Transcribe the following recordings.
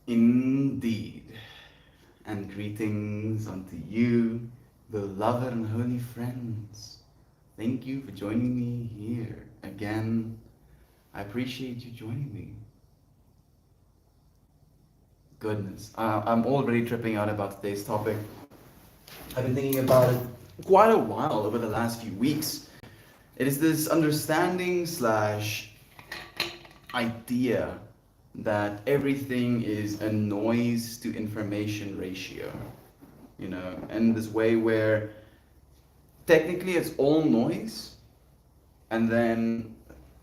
Indeed. And greetings unto you, beloved and holy friends. Thank you for joining me here again. I appreciate you joining me. Goodness, I'm already tripping out about today's topic. I've been thinking about it quite a while over the last few weeks. It is this understanding slash idea that everything is a noise to information ratio, and this way where technically it's all noise, and then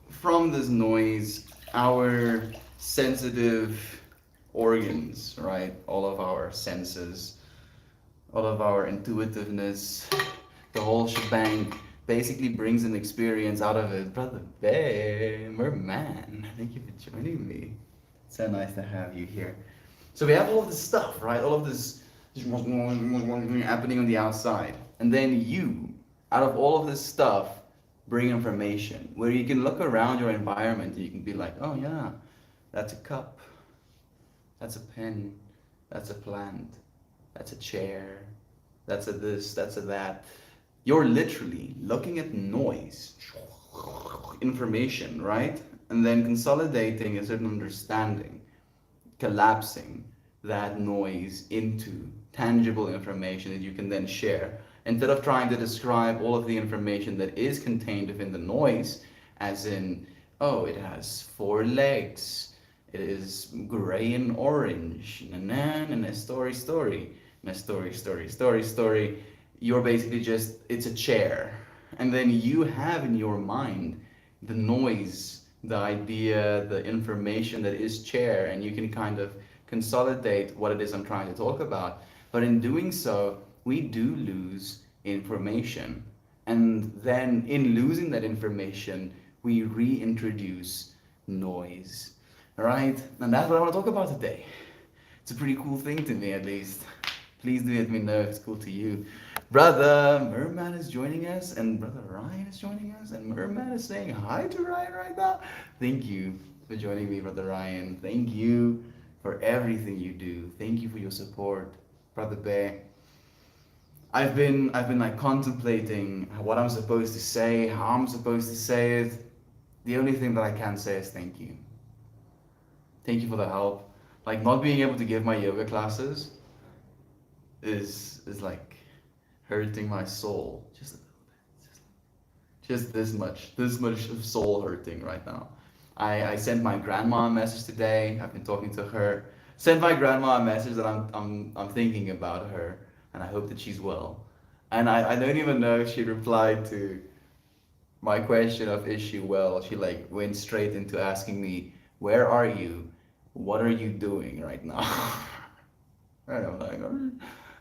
from this noise, our sensitive organs, right, all of our senses, all of our intuitiveness, the whole shebang basically brings an experience out of it. Brother Bay, merman, thank you for joining me. It's so nice to have you here. So we have all of this stuff, right? All of this happening on the outside. And then you, out of all of this stuff, bring information where you can look around your environment and you can be like, oh yeah, that's a cup, that's a pen, that's a plant, that's a chair, that's a this, that's a that. You're literally looking at noise, information, right? And then consolidating a certain understanding, collapsing that noise into tangible information that you can then share. Instead of trying to describe all of the information that is contained within the noise, as in, oh, it has four legs, it is gray and orange, and a story, story. You're basically just, it's a chair. And then you have in your mind the noise, the idea, the information that is chair, and you can kind of consolidate what it is I'm trying to talk about. But in doing so, we do lose information. And then in losing that information, we reintroduce noise. All right? And that's what I want to talk about today. It's a pretty cool thing to me, at least. Please do let me know if it's cool to you. Brother Merman is joining us, and Brother Ryan is joining us, and Merman is saying hi to Ryan right now. Thank you for joining me, Brother Ryan. Thank you for everything you do. Thank you for your support, Brother Bear. I've been like contemplating what I'm supposed to say, how I'm supposed to say it. The only thing that I can say is thank you. Thank you for the help. Like not being able to give my yoga classes is like hurting my soul just a little bit, just this much of soul hurting right now. I sent my grandma a message today. I've been talking to her. Sent my grandma a message that I'm thinking about her and I hope that she's well. And I don't even know if she replied to my question of is she well. She like went straight into asking me, where are you? What are you doing right now? And I'm like,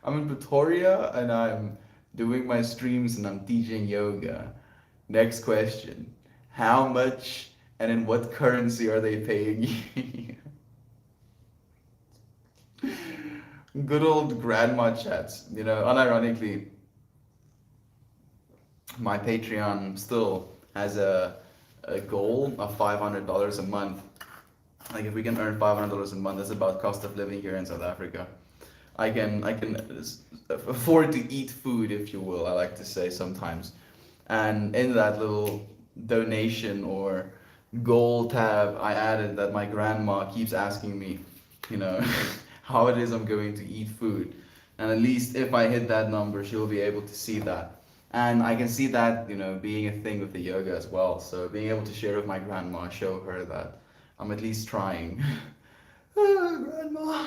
I'm in Pretoria and I'm doing my streams and I'm teaching yoga. Next question. How much and in what currency are they paying you? Good old grandma chats. Unironically, my Patreon still has a goal of $500 a month. Like if we can earn $500 a month, that's about cost of living here in South Africa. I can afford to eat food, if you will. I like to say sometimes, and in that little donation or goal tab, I added that my grandma keeps asking me, you know, how it is I'm going to eat food, and at least if I hit that number, she'll be able to see that, and I can see that being a thing with the yoga as well. So being able to share with my grandma, show her that I'm at least trying. Grandma.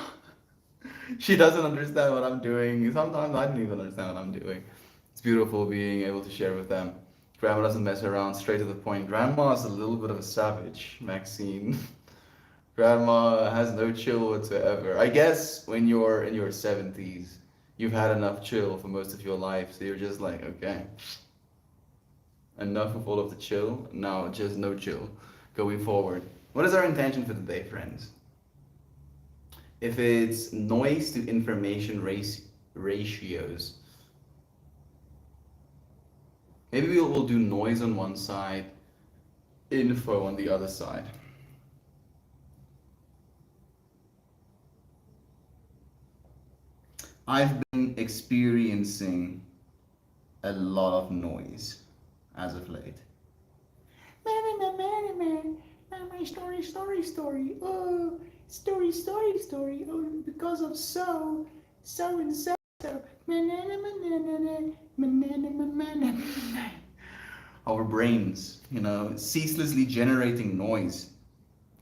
She doesn't understand what I'm doing. Sometimes I don't even understand what I'm doing. It's beautiful being able to share with them. Grandma doesn't mess around, straight to the point. Grandma is a little bit of a savage, Maxine. Grandma has no chill whatsoever. I guess when you're in your 70s, you've had enough chill for most of your life, so you're just like, okay, enough of all of the chill. Now just no chill going forward. What is our intention for the day, friends? If it's noise to information ratios, maybe we'll do noise on one side, info on the other side. I've been experiencing a lot of noise as of late. My story. Oh, story. Oh, because of so and so. Our brains, ceaselessly generating noise.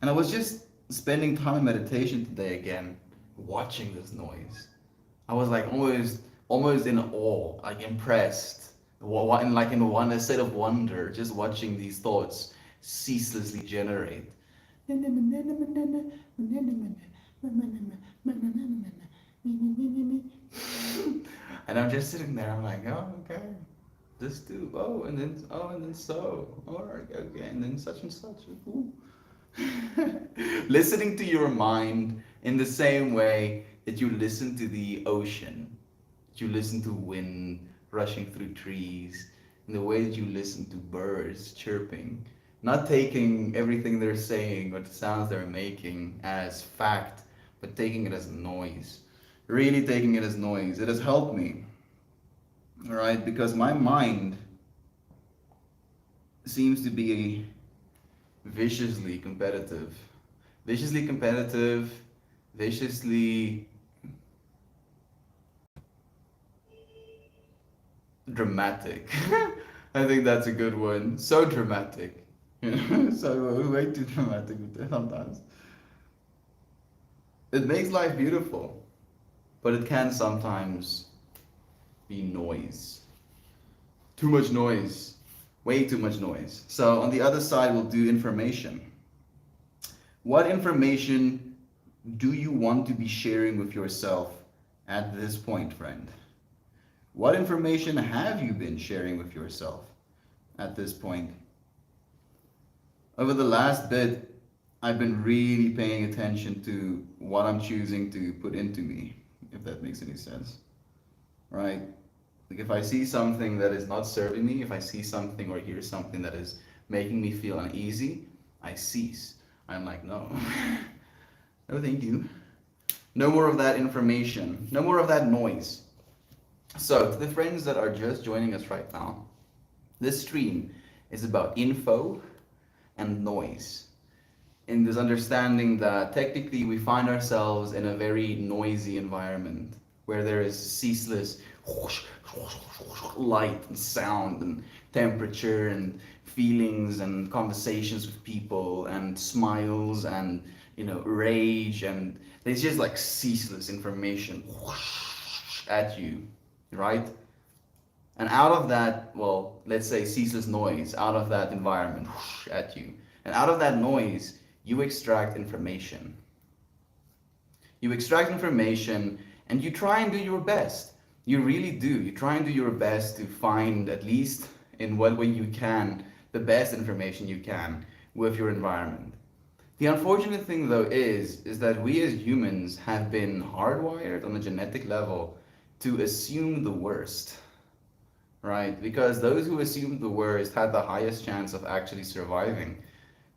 And I was just spending time in meditation today again, watching this noise. I was like almost in awe, like impressed, in one a state of wonder, just watching these thoughts ceaselessly generate. And I'm just sitting there. I'm like, oh, okay, this too. And then so. All right, okay, and then such and such. Ooh. Listening to your mind in the same way that you listen to the ocean, that you listen to wind rushing through trees, in the way that you listen to birds chirping, not taking everything they're saying or the sounds they're making as fact, but taking it as noise. Really taking it as noise. It has helped me, all right, because my mind seems to be viciously competitive. Viciously competitive, viciously dramatic. I think that's a good one. So dramatic. So way too dramatic sometimes. It makes life beautiful, but it can sometimes be noise. Too much noise. Way too much noise. So on the other side, we'll do information. What information do you want to be sharing with yourself at this point, friend? What information have you been sharing with yourself at this point? Over the last bit, I've been really paying attention to what I'm choosing to put into me, if that makes any sense. Right? Like if I see something that is not serving me, if I see something or hear something that is making me feel uneasy, I cease. I'm like, no. No, thank you. No more of that information. No more of that noise. So, to the friends that are just joining us right now, this stream is about info and noise. In this understanding that technically we find ourselves in a very noisy environment where there is ceaseless light and sound and temperature and feelings and conversations with people and smiles and rage, and there's just like ceaseless information at you, right? And out of that, well, let's say ceaseless noise, out of that environment at you, and out of that noise, you extract information. You extract information and you try and do your best. You really do. You try and do your best to find, at least in what way you can, the best information you can with your environment. The unfortunate thing though is that we as humans have been hardwired on a genetic level to assume the worst, right? Because those who assumed the worst had the highest chance of actually surviving.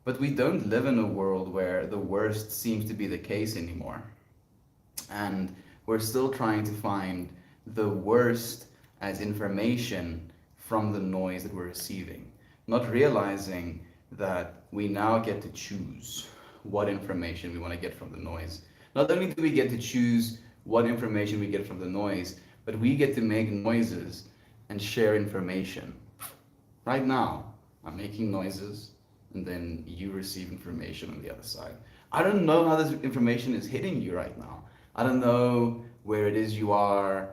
But we don't live in a world where the worst seems to be the case anymore. And we're still trying to find the worst as information from the noise that we're receiving, not realizing that we now get to choose what information we want to get from the noise. Not only do we get to choose what information we get from the noise, but we get to make noises and share information. Right now, I'm making noises, and then you receive information on the other side. I don't know how this information is hitting you right now. I don't know where it is you are,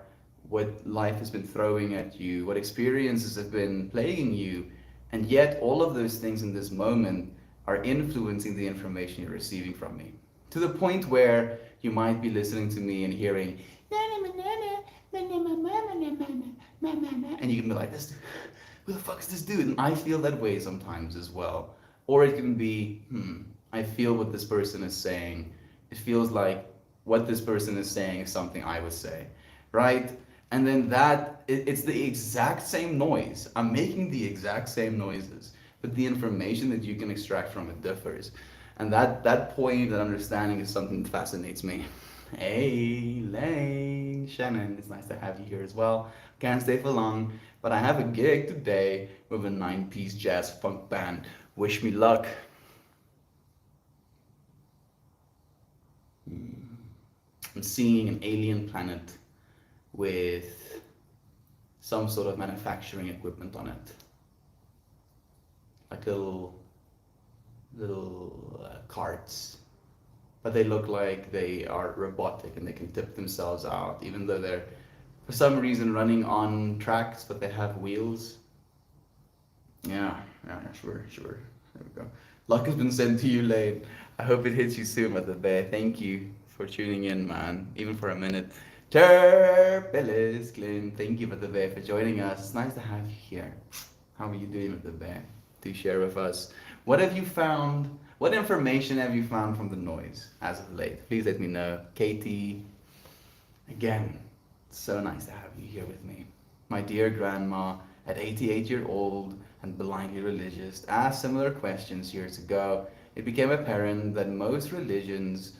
what life has been throwing at you, what experiences have been plaguing you, and yet all of those things in this moment are influencing the information you're receiving from me. To the point where you might be listening to me and hearing, and you can be like, this, who the fuck is this dude? And I feel that way sometimes as well. Or it can be, I feel what this person is saying. It feels like what this person is saying is something I would say, right? And then it's the exact same noise. I'm making the exact same noises, but the information that you can extract from it differs. And that point, that understanding is something that fascinates me. Hey, Lane, Shannon, it's nice to have you here as well. Can't stay for long, but I have a gig today with a nine-piece jazz funk band. Wish me luck. I'm seeing an alien planet with some sort of manufacturing equipment on it, like little carts, but they look like they are robotic and they can tip themselves out, even though they're for some reason running on tracks, but they have wheels. Yeah, sure. There we go. Luck has been sent to you, Lane. I hope it hits you soon, Mother Bear. Thank you for tuning in, man, even for a minute. Terpelis, Glenn, thank you, Mother Bear, for joining us. It's nice to have you here. How are you doing, Mother Bear? Do share with us. What have you found? What information have you found from the noise as of late? Please let me know. Katie, again, so nice to have you here with me. My dear grandma, at 88 years old and blindly religious, asked similar questions years ago. It became apparent that most religions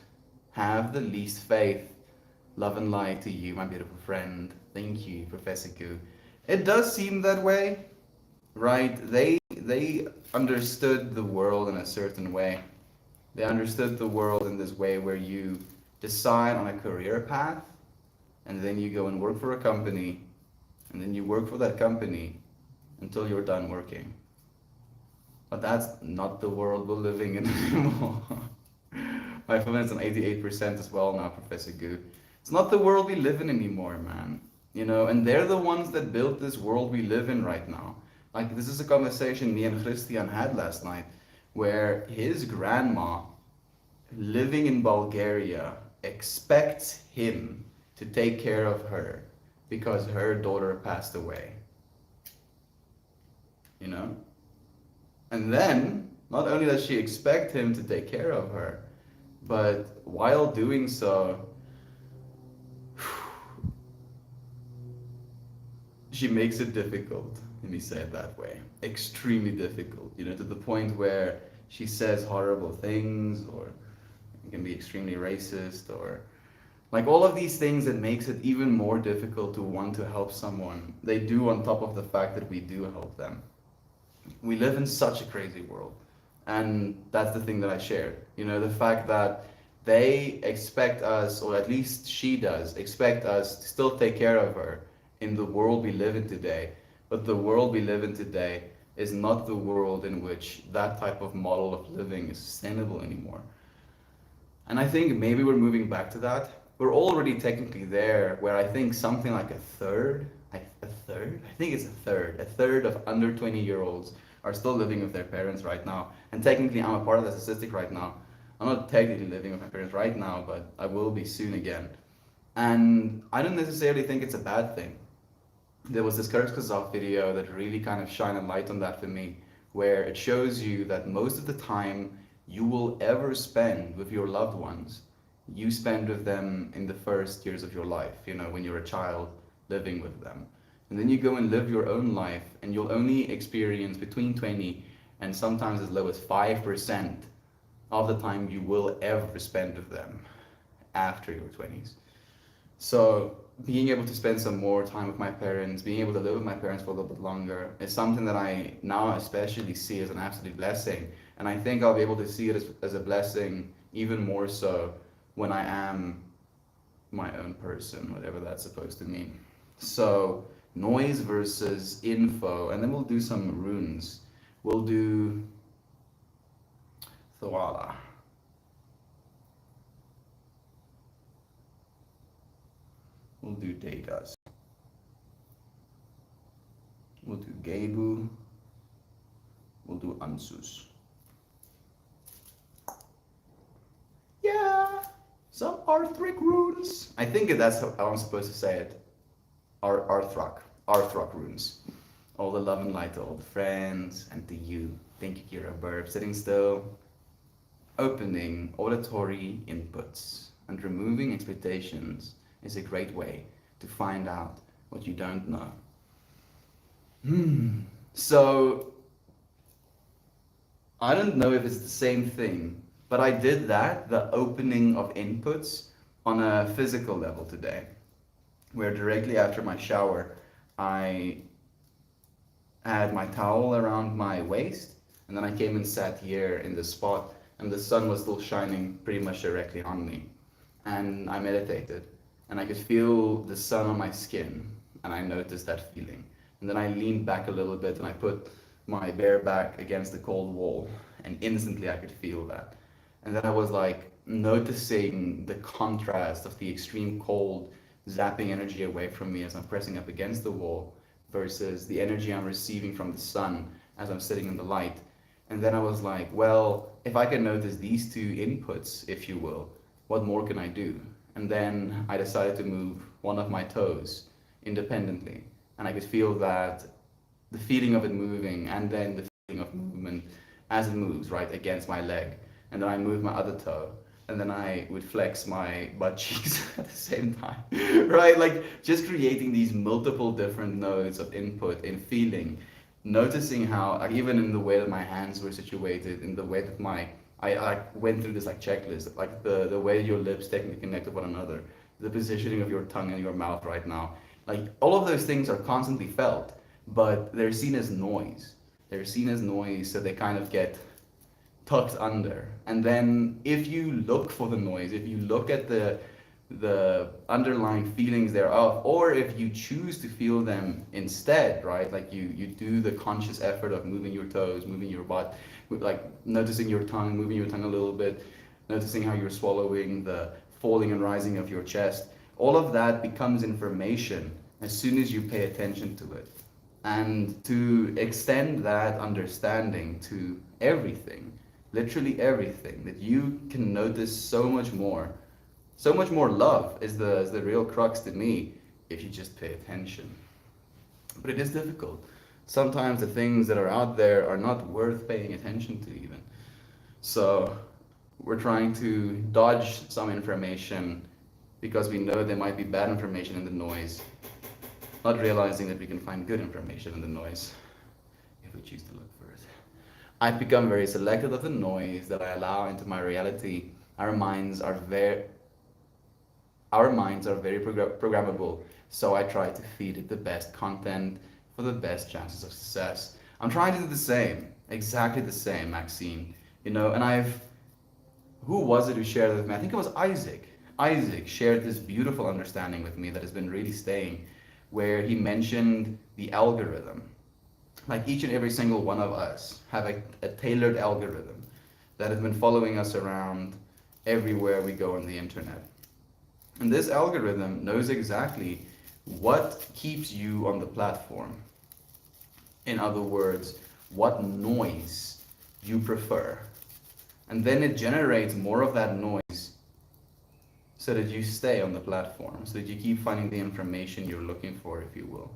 have the least faith. Love and light to you, my beautiful friend. Thank you, Professor Gu. It does seem that way, right? They understood the world in a certain way. They understood the world in this way where you decide on a career path and then you go and work for a company and then you work for that company until you're done working. But that's not the world we're living in anymore. My phone is on 88% as well now, Professor Goo. It's not the world we live in anymore, man. You know, and they're the ones that built this world we live in right now. Like, this is a conversation me and Christian had last night, where his grandma, living in Bulgaria, expects him to take care of her because her daughter passed away. You know? And then, not only does she expect him to take care of her, but while doing so, she makes it difficult. Let me say it that way. Extremely difficult, you know, to the point where she says horrible things, or it can be extremely racist, or like all of these things that makes it even more difficult to want to help someone. They do on top of the fact that we do help them. We live in such a crazy world. And that's the thing that I shared. You know, the fact that they expect us, or at least she does, expect us to still take care of her in the world we live in today. But the world we live in today is not the world in which that type of model of living is sustainable anymore. And I think maybe we're moving back to that. We're already technically there, where I think something like a third? I think it's a third of under 20-year-olds are still living with their parents right now. And technically, I'm a part of that statistic right now. I'm not technically living with my parents right now, but I will be soon again. And I don't necessarily think it's a bad thing. There was this Kurzgesagt video that really kind of shined a light on that for me, where it shows you that most of the time you will ever spend with your loved ones, you spend with them in the first years of your life, you know, when you're a child living with them. And then you go and live your own life, and you'll only experience between 20 and sometimes as low as 5% of the time you will ever spend with them after your 20s. So being able to spend some more time with my parents, being able to live with my parents for a little bit longer is something that I now especially see as an absolute blessing. And I think I'll be able to see it as a blessing even more so when I am my own person, whatever that's supposed to mean. So noise versus info, and then we'll do some runes. We'll do Thawala. We'll do Datas. We'll do Gebu. We'll do Ansus. Yeah, some Arthric runes. I think that's how I'm supposed to say it. Arthrock runes. All the love and light to all the friends and to you. Thank you, Kira Burb. Sitting still. Opening auditory inputs and removing expectations is a great way to find out what you don't know. So, I don't know if it's the same thing, but I did that, the opening of inputs, on a physical level today, where directly after my shower, I had my towel around my waist, and then I came and sat here in the spot, and the sun was still shining pretty much directly on me. And I meditated, and I could feel the sun on my skin, and I noticed that feeling. And then I leaned back a little bit, and I put my bare back against the cold wall, and instantly I could feel that. And then I was like noticing the contrast of the extreme cold zapping energy away from me as I'm pressing up against the wall versus the energy I'm receiving from the sun as I'm sitting in the light. And then I was like, well, if I can notice these two inputs, if you will, what more can I do? And then I decided to move one of my toes independently. And I could feel that the feeling of it moving and then the feeling of movement as it moves right against my leg. And then I moved my other toe, and then I would flex my butt cheeks at the same time, right? Like just creating these multiple different nodes of input in feeling, noticing how like, even in the way that my hands were situated, in the way that I went through this like checklist, like the way your lips technically connect to one another, the positioning of your tongue and your mouth right now, like all of those things are constantly felt, but they're seen as noise. They're seen as noise, so they kind of get tucked under. And then if you look for the noise, if you look at the underlying feelings thereof, or if you choose to feel them instead, right? Like you do the conscious effort of moving your toes, moving your butt, like noticing your tongue, moving your tongue a little bit, noticing how you're swallowing, the falling and rising of your chest. All of that becomes information as soon as you pay attention to it. And to extend that understanding to everything, literally everything, that you can notice so much more love is the real crux to me if you just pay attention. But it is difficult. Sometimes the things that are out there are not worth paying attention to even. So we're trying to dodge some information because we know there might be bad information in the noise, not realizing that we can find good information in the noise if we choose to look for it. I've become very selective of the noise that I allow into my reality. Our minds are very programmable, so I try to feed it the best content for the best chances of success. I'm trying to do the same, exactly the same, Maxine. You know, and who was it who shared it with me? I think it was Isaac. Isaac shared this beautiful understanding with me that has been really staying, where he mentioned the algorithm. Like each and every single one of us have a tailored algorithm that has been following us around everywhere we go on the internet. And this algorithm knows exactly what keeps you on the platform. In other words, what noise you prefer. And then it generates more of that noise so that you stay on the platform, so that you keep finding the information you're looking for, if you will.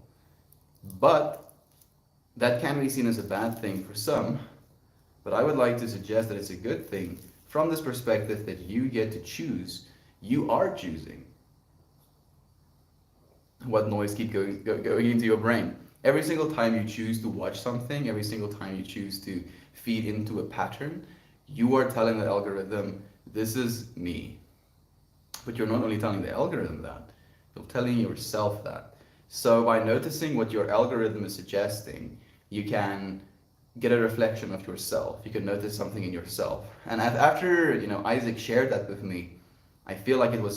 But that can be seen as a bad thing for some, but I would like to suggest that it's a good thing from this perspective that you get to choose. You are choosing what noise keep going into your brain. Every single time you choose to watch something, every single time you choose to feed into a pattern, you are telling the algorithm, this is me. But you're not only telling the algorithm that, you're telling yourself that. So by noticing what your algorithm is suggesting, you can get a reflection of yourself. You can notice something in yourself. And after, Isaac shared that with me, I feel like it was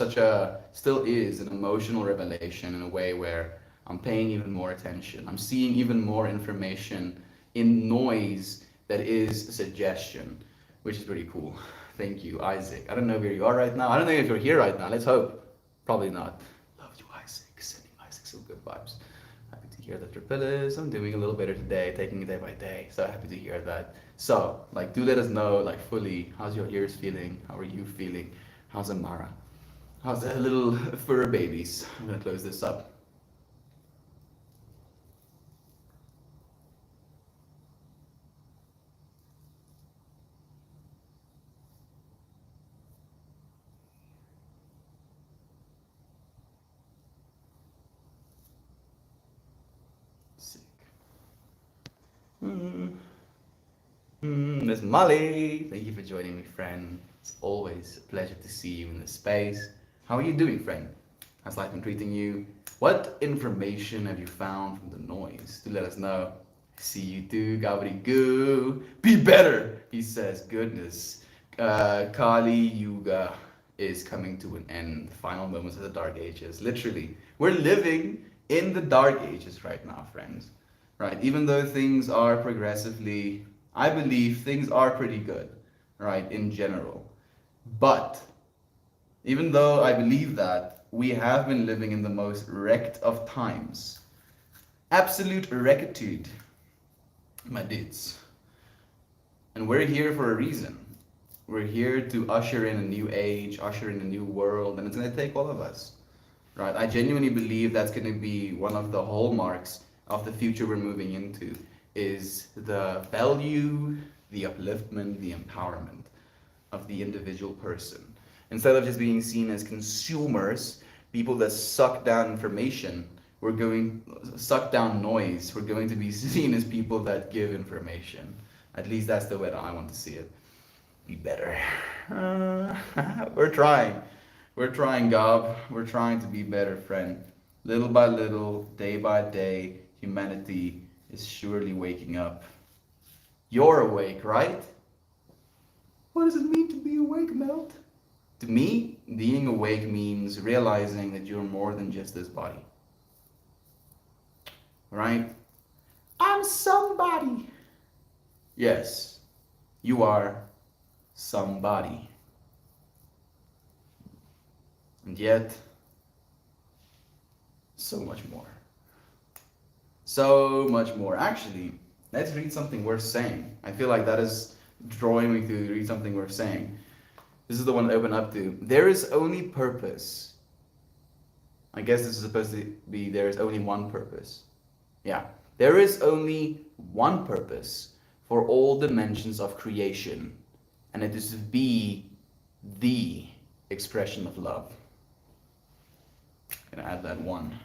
still is an emotional revelation in a way where I'm paying even more attention. I'm seeing even more information in noise that is suggestion, which is pretty cool. Thank you, Isaac. I don't know where you are right now. I don't know if you're here right now. Let's hope. Probably not. Love you, Isaac. Sending Isaac some good vibes. Happy to hear that your pillows. I'm doing a little better today, taking it day by day. So happy to hear that. So, do let us know, fully, how's your ears feeling? How are you feeling? How's Amara? How's the little fur babies? I'm gonna close this up. Sick. Miss Molly, thank you for joining me, friend. It's always a pleasure to see you in this space. How are you doing, friend? How's life been treating you? What information have you found from the noise? Do let us know. See you too, Goo. Be better, he says. Goodness. Kali Yuga is coming to an end. The final moments of the Dark Ages. Literally, we're living in the Dark Ages right now, friends. Right? Even though things are progressively, I believe things are pretty good, right, in general. But even though I believe that, we have been living in the most wrecked of times. Absolute wreckitude, my dudes. And we're here for a reason. We're here to usher in a new age, usher in a new world, and it's going to take all of us. Right? I genuinely believe that's going to be one of the hallmarks of the future we're moving into is the value, the upliftment, the empowerment of the individual person. Instead of just being seen as consumers, people that suck down information, we're going suck down noise. We're going to be seen as people that give information. At least that's the way that I want to see it. Be better. We're trying. We're trying, Gob. We're trying to be better, friend. Little by little, day by day, humanity is surely waking up. You're awake, right? What does it mean to be awake, Melt? To me, being awake means realizing that you're more than just this body. Right? I'm somebody. Yes, you are somebody. And yet, so much more. So much more. Actually, let's read something worth saying. I feel like that is drawing me to read something worth saying. This is the one to open up to. There is only purpose. I guess this is supposed to be there is only one purpose. Yeah. There is only one purpose for all dimensions of creation, and it is to be the expression of love. I'm gonna add that one.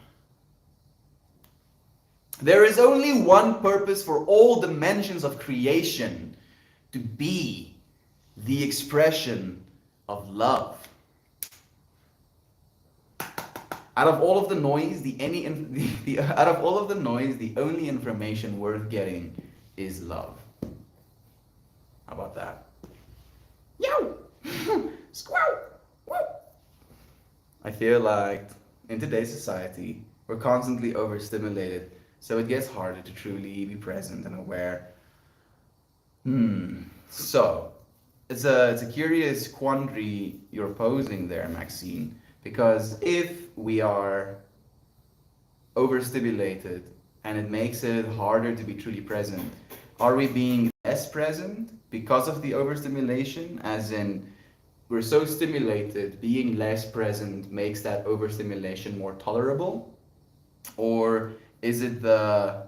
There is only one purpose for all dimensions of creation, to be the expression of love. Out of all of the noise, out of all of the noise, the only information worth getting is love. How about that? Yo! Squirrel! Whoop! I feel like in today's society, we're constantly overstimulated, so it gets harder to truly be present and aware. So, it's a curious quandary you're posing there, Maxine, because if we are overstimulated and it makes it harder to be truly present, are we being less present because of the overstimulation? As in, we're so stimulated, being less present makes that overstimulation more tolerable? Or is it the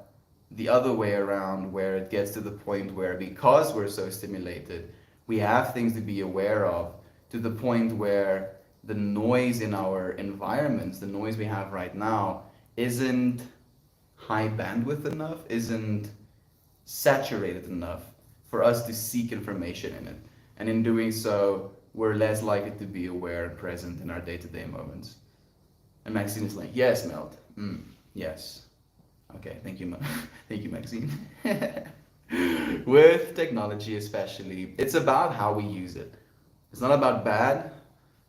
other way around, where it gets to the point where because we're so stimulated, we have things to be aware of, to the point where the noise in our environments, the noise we have right now, isn't high bandwidth enough, isn't saturated enough for us to seek information in it. And in doing so, we're less likely to be aware and present in our day-to-day moments. And Maxine is like, yes, Melt. Yes. Okay, thank you, thank you, Maxine. With technology especially, it's about how we use it. It's not about bad,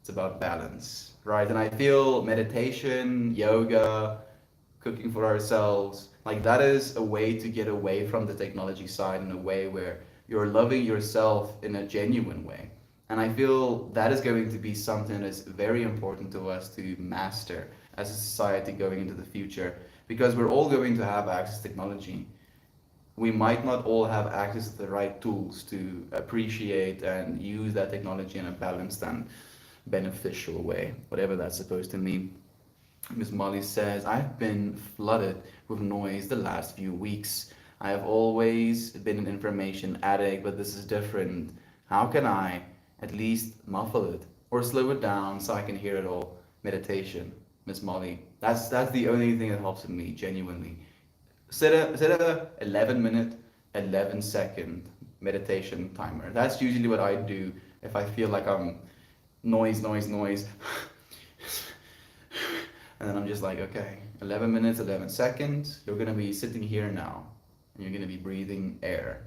it's about balance, right? And I feel meditation, yoga, cooking for ourselves, like that is a way to get away from the technology side in a way where you're loving yourself in a genuine way. And I feel that is going to be something that's very important to us to master as a society going into the future, because we're all going to have access to technology. We might not all have access to the right tools to appreciate and use that technology in a balanced and beneficial way, whatever that's supposed to mean. Miss Molly says, I've been flooded with noise the last few weeks. I have always been an information addict, but this is different. How can I at least muffle it or slow it down so I can hear it all? Meditation, Miss Molly. That's the only thing that helps with me, genuinely. Set a 11-minute, 11-second meditation timer. That's usually what I do if I feel like I'm noise. And then I'm just like, okay, 11 minutes, 11 seconds. You're gonna be sitting here now, and you're gonna be breathing air,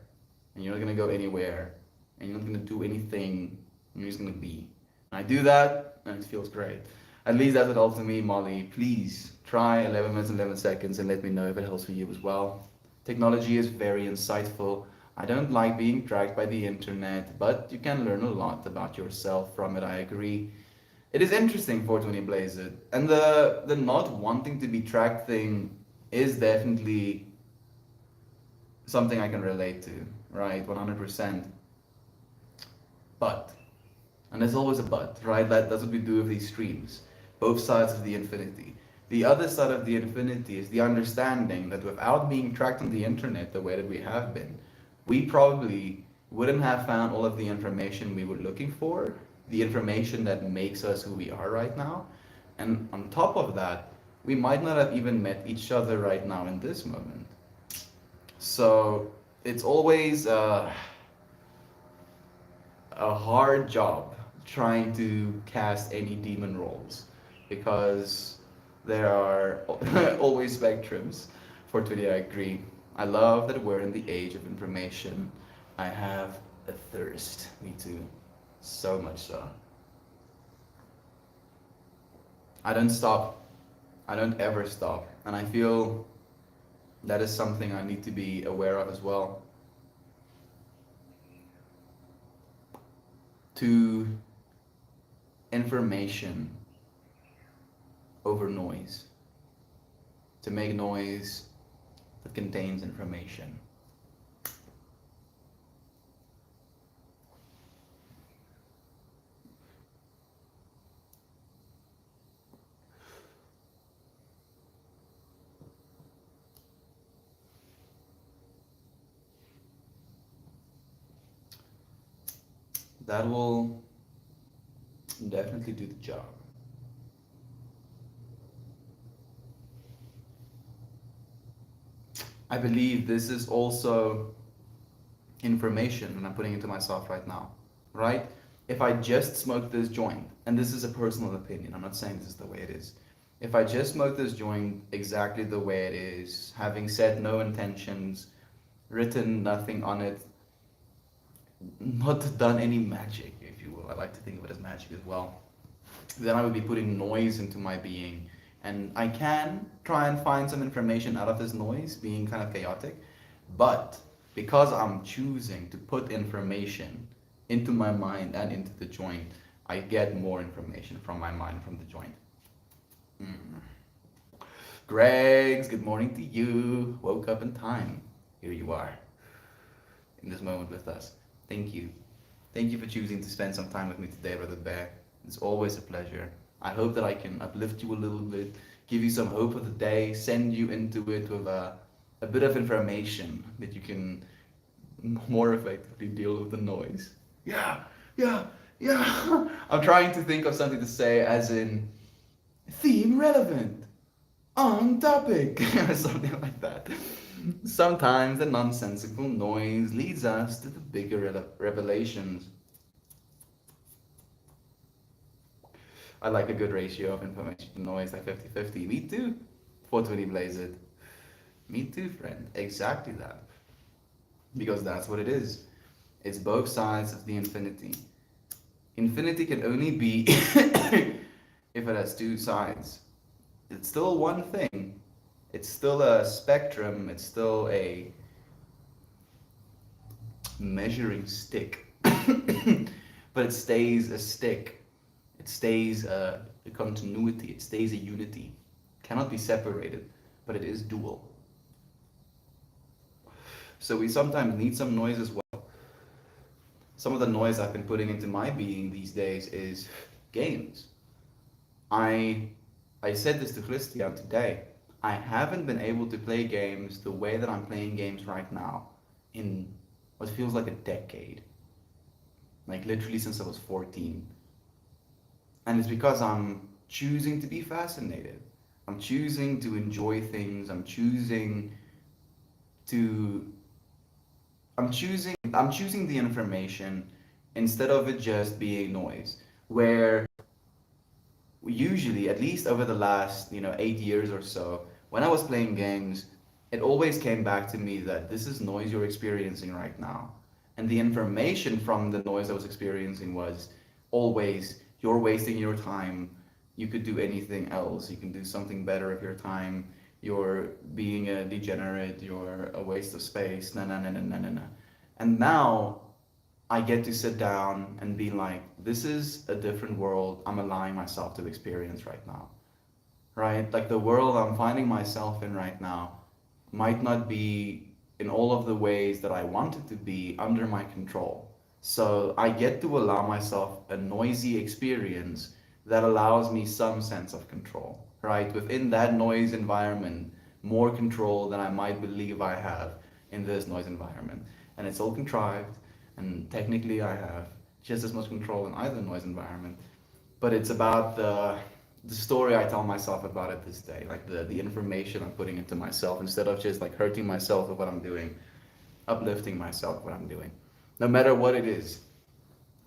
and you're not gonna go anywhere, and you're not gonna do anything. And you're just gonna be. And I do that, and it feels great. At least that's what helps me, Molly. Please try 11 minutes, 11 seconds, and let me know if it helps for you as well. Technology is very insightful. I don't like being dragged by the internet, but you can learn a lot about yourself from it. I agree. It is interesting, 420 Blazed, and the not wanting to be tracked thing is definitely something I can relate to, right? 100%. But, and there's always a but, right? That's what we do with these streams. Both sides of the infinity. The other side of the infinity is the understanding that without being tracked on the internet the way that we have been, we probably wouldn't have found all of the information we were looking for, the information that makes us who we are right now. And on top of that, we might not have even met each other right now in this moment. So it's always a hard job trying to cast any demon roles because there are always spectrums. For today, I agree. I love that we're in the age of information. I have a thirst. Me too. So much so. I don't stop. I don't ever stop. And I feel that is something I need to be aware of as well. To information over noise. To make noise that contains information. That will definitely do the job. I believe this is also information that I'm putting into myself right now, right? If I just smoke this joint, and this is a personal opinion, I'm not saying this is the way it is. If I just smoke this joint exactly the way it is, having set no intentions, written nothing on it, not done any magic, if you will, I like to think of it as magic as well, then I would be putting noise into my being. And I can try and find some information out of this noise being kind of chaotic, but because I'm choosing to put information into my mind and into the joint, I get more information from my mind from the joint. Mm. Greg's, good morning to you. Woke up in time. Here you are in this moment with us. Thank you. Thank you for choosing to spend some time with me today, Brother Bear. It's always a pleasure. I hope that I can uplift you a little bit, give you some hope of the day, send you into it with a bit of information that you can more effectively deal with the noise. Yeah, yeah, yeah. I'm trying to think of something to say as in theme relevant, on topic, or something like that. Sometimes the nonsensical noise leads us to the bigger revelations. I like a good ratio of information to noise, like 50-50. Me too. 420 Blazed. Me too, friend. Exactly that. Because that's what it is. It's both sides of the infinity. Infinity can only be if it has two sides. It's still one thing. It's still a spectrum. It's still a measuring stick. But it stays a stick. It stays a continuity. It stays a unity. Cannot be separated, but it is dual. So we sometimes need some noise as well. Some of the noise I've been putting into my being these days is games. I said this to Christian today. I haven't been able to play games the way that I'm playing games right now in what feels like a decade. Like literally since I was 14. And it's because I'm choosing to be fascinated. I'm choosing to enjoy things. To I'm choosing the information instead of it just being noise. Where usually, at least over the last, 8 years or so, when I was playing games, it always came back to me that this is noise you're experiencing right now. And the information from the noise I was experiencing was always, you're wasting your time. You could do anything else. You can do something better with your time. You're being a degenerate. You're a waste of space. Na na na na na na na. And now I get to sit down and be like, this is a different world I'm allowing myself to experience right now, right? Like the world I'm finding myself in right now might not be in all of the ways that I want it to be under my control. So I get to allow myself a noisy experience that allows me some sense of control, right? Within that noise environment, more control than I might believe I have in this noise environment. And it's all contrived, and technically I have just as much control in either noise environment. But it's about the story I tell myself about it this day, like the information I'm putting into myself instead of just like hurting myself with what I'm doing, uplifting myself with what I'm doing, no matter what it is.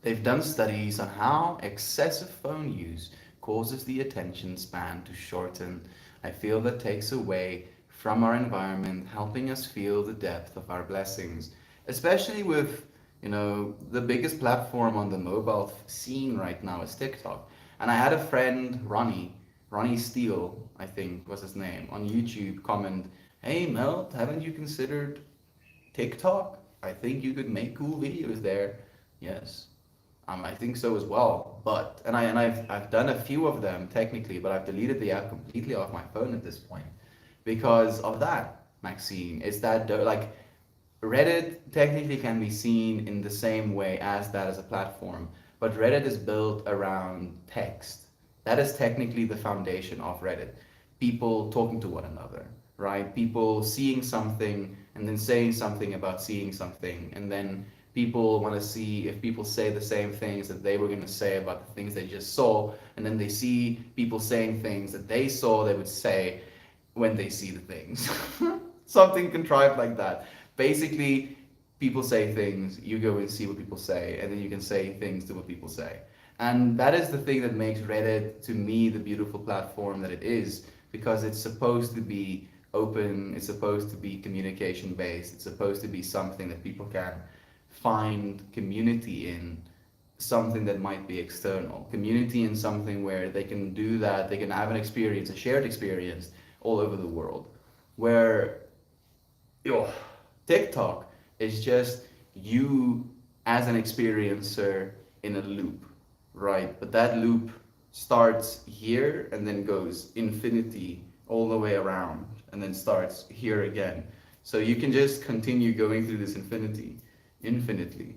They've done studies on how excessive phone use causes the attention span to shorten. I feel that takes away from our environment, helping us feel the depth of our blessings, especially with, the biggest platform on the mobile scene right now is TikTok. And I had a friend, Ronnie Steele, I think was his name, on YouTube comment, "Hey Mel, haven't you considered TikTok? I think you could make cool videos there." Yes, I think so as well. But I've done a few of them technically, but I've deleted the app completely off my phone at this point because of that, Maxine. Is that like Reddit technically can be seen in the same way as that as a platform, but Reddit is built around text. That is technically the foundation of Reddit. People talking to one another, right? People seeing something and then saying something about seeing something, and then people want to see if people say the same things that they were going to say about the things they just saw, and then they see people saying things that they saw they would say when they see the things. Something contrived like that. Basically, people say things, you go and see what people say, and then you can say things to what people say. And that is the thing that makes Reddit, to me, the beautiful platform that it is, because it's supposed to be open, it's supposed to be communication based, it's supposed to be something that people can find community in, something that might be external. Community in something where they can do that, they can have an experience, a shared experience all over the world. Where yo, TikTok is just you as an experiencer in a loop, right? But that loop starts here and then goes infinity all the way around and then starts here again. So you can just continue going through this infinitely,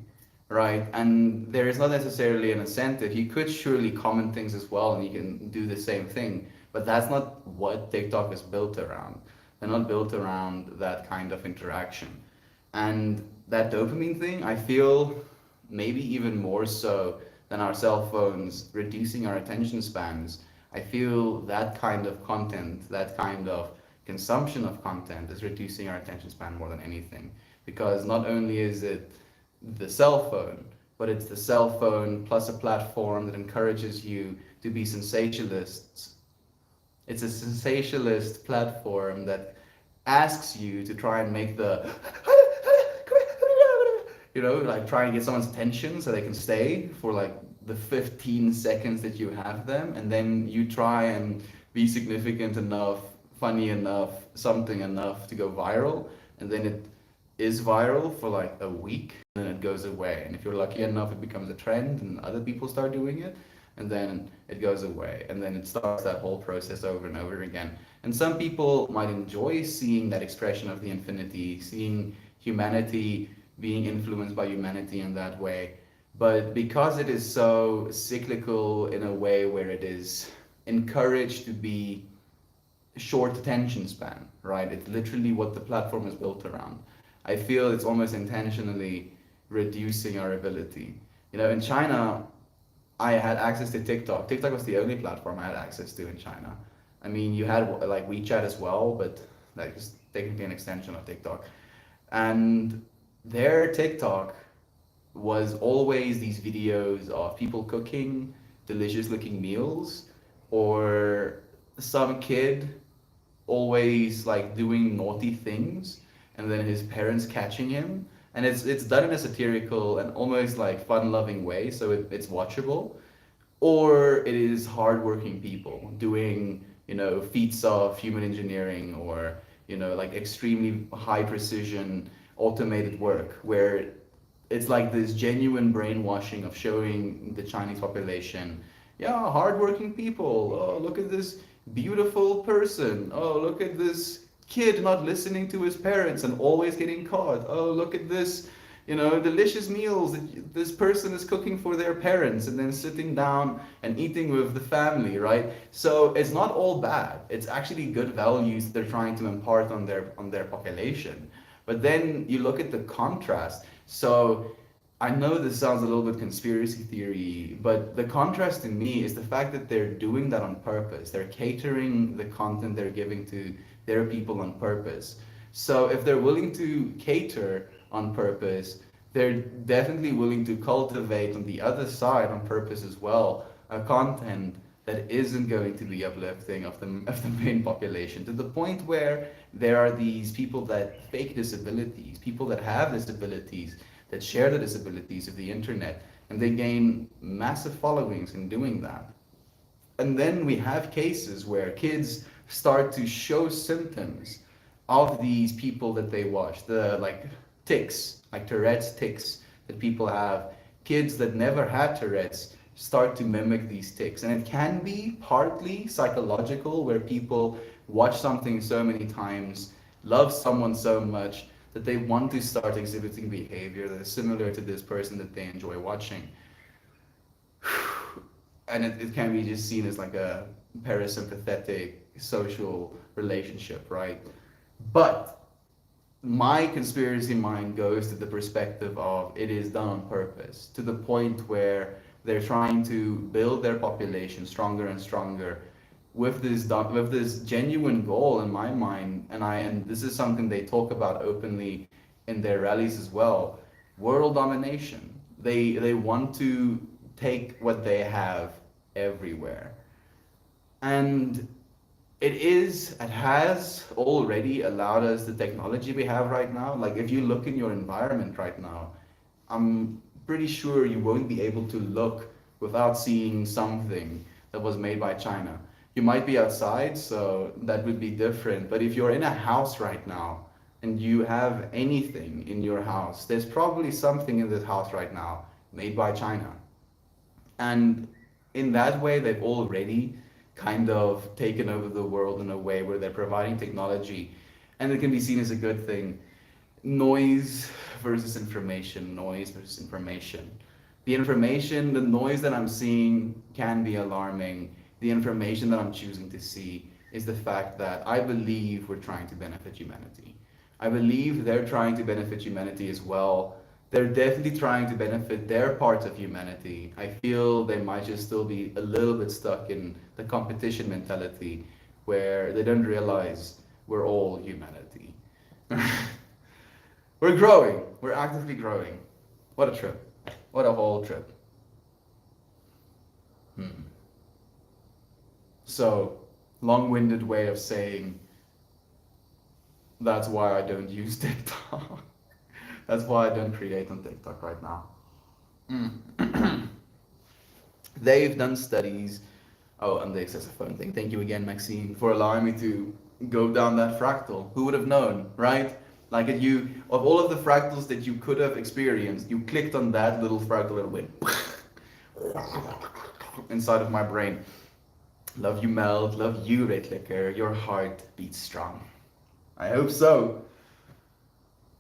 right? And there is not necessarily an incentive. You could surely comment things as well and you can do the same thing, but that's not what TikTok is built around. They're not built around that kind of interaction. And that dopamine thing, I feel maybe even more so than our cell phones reducing our attention spans. I feel that kind of content, that kind of consumption of content is reducing our attention span more than anything. Because not only is it the cell phone, but it's the cell phone plus a platform that encourages you to be sensationalists. It's a sensationalist platform that asks you to try and make the like try and get someone's attention so they can stay for like the 15 seconds that you have them, and then you try and be significant enough, funny enough, something enough to go viral, and then it is viral for like a week, and then it goes away. And if you're lucky enough, it becomes a trend, and other people start doing it, and then it goes away, and then it starts that whole process over and over again. And some people might enjoy seeing that expression of the infinity, seeing humanity being influenced by humanity in that way. But because it is so cyclical in a way where it is encouraged to be short attention span, right? It's literally what the platform is built around. I feel it's almost intentionally reducing our ability. In China, I had access to TikTok. TikTok was the only platform I had access to in China. I mean, you had like WeChat as well, but like it's technically an extension of TikTok. And their TikTok was always these videos of people cooking delicious looking meals or some kid always like doing naughty things and then his parents catching him, and it's done in a satirical and almost like fun-loving way, so it's watchable. Or it is hardworking people doing, feats of human engineering, or like extremely high precision automated work, where it's like this genuine brainwashing of showing the Chinese population, yeah, hardworking people. Oh, look at this beautiful person. Oh, look at this kid not listening to his parents and always getting caught. Oh, look at this, delicious meals that this person is cooking for their parents and then sitting down and eating with the family, right? So it's not all bad. It's actually good values they're trying to impart on their population. But then you look at the contrast. So I know this sounds a little bit conspiracy theory, but the contrast to me is the fact that they're doing that on purpose. They're catering the content they're giving to their people on purpose. So if they're willing to cater on purpose, they're definitely willing to cultivate on the other side on purpose as well a content that isn't going to be uplifting of the main population, to the point where there are these people that fake disabilities, people that have disabilities, that share the disabilities of the internet, and they gain massive followings in doing that. And then we have cases where kids start to show symptoms of these people that they watch, the like tics, like Tourette's tics that people have. Kids that never had Tourette's start to mimic these tics. And it can be partly psychological, where people watch something so many times, love someone so much, that they want to start exhibiting behavior that is similar to this person that they enjoy watching. And it can be just seen as like a parasympathetic social relationship, right? But my conspiracy mind goes to the perspective of it is done on purpose, to the point where they're trying to build their population stronger and stronger with this genuine goal in my mind. And this is something they talk about openly in their rallies as well: world domination. They want to take what they have everywhere. And it has already allowed us the technology we have right now. Like if you look in your environment right now, I'm pretty sure you won't be able to look without seeing something that was made by China. You might be outside, so that would be different. But if you're in a house right now and you have anything in your house, there's probably something in this house right now made by China. And in that way, they've already kind of taken over the world in a way where they're providing technology, and it can be seen as a good thing. Noise versus information, noise versus information. The noise that I'm seeing can be alarming. The information that I'm choosing to see is the fact that I believe we're trying to benefit humanity. I believe they're trying to benefit humanity as well. They're definitely trying to benefit their part of humanity. I feel they might just still be a little bit stuck in the competition mentality, where they don't realize we're all humanity. We're growing. We're actively growing. What a trip. What a whole trip. So, long-winded way of saying that's why I don't use TikTok. That's why I don't create on TikTok right now. They've done studies. Oh, and the excessive phone thing. Thank you again, Maxine, for allowing me to go down that fractal. Who would have known, right? Like of all of the fractals that you could have experienced, you clicked on that little fractal and it went inside of my brain. Love you, Meld. Love you, Red Clicker. Your heart beats strong. I hope so.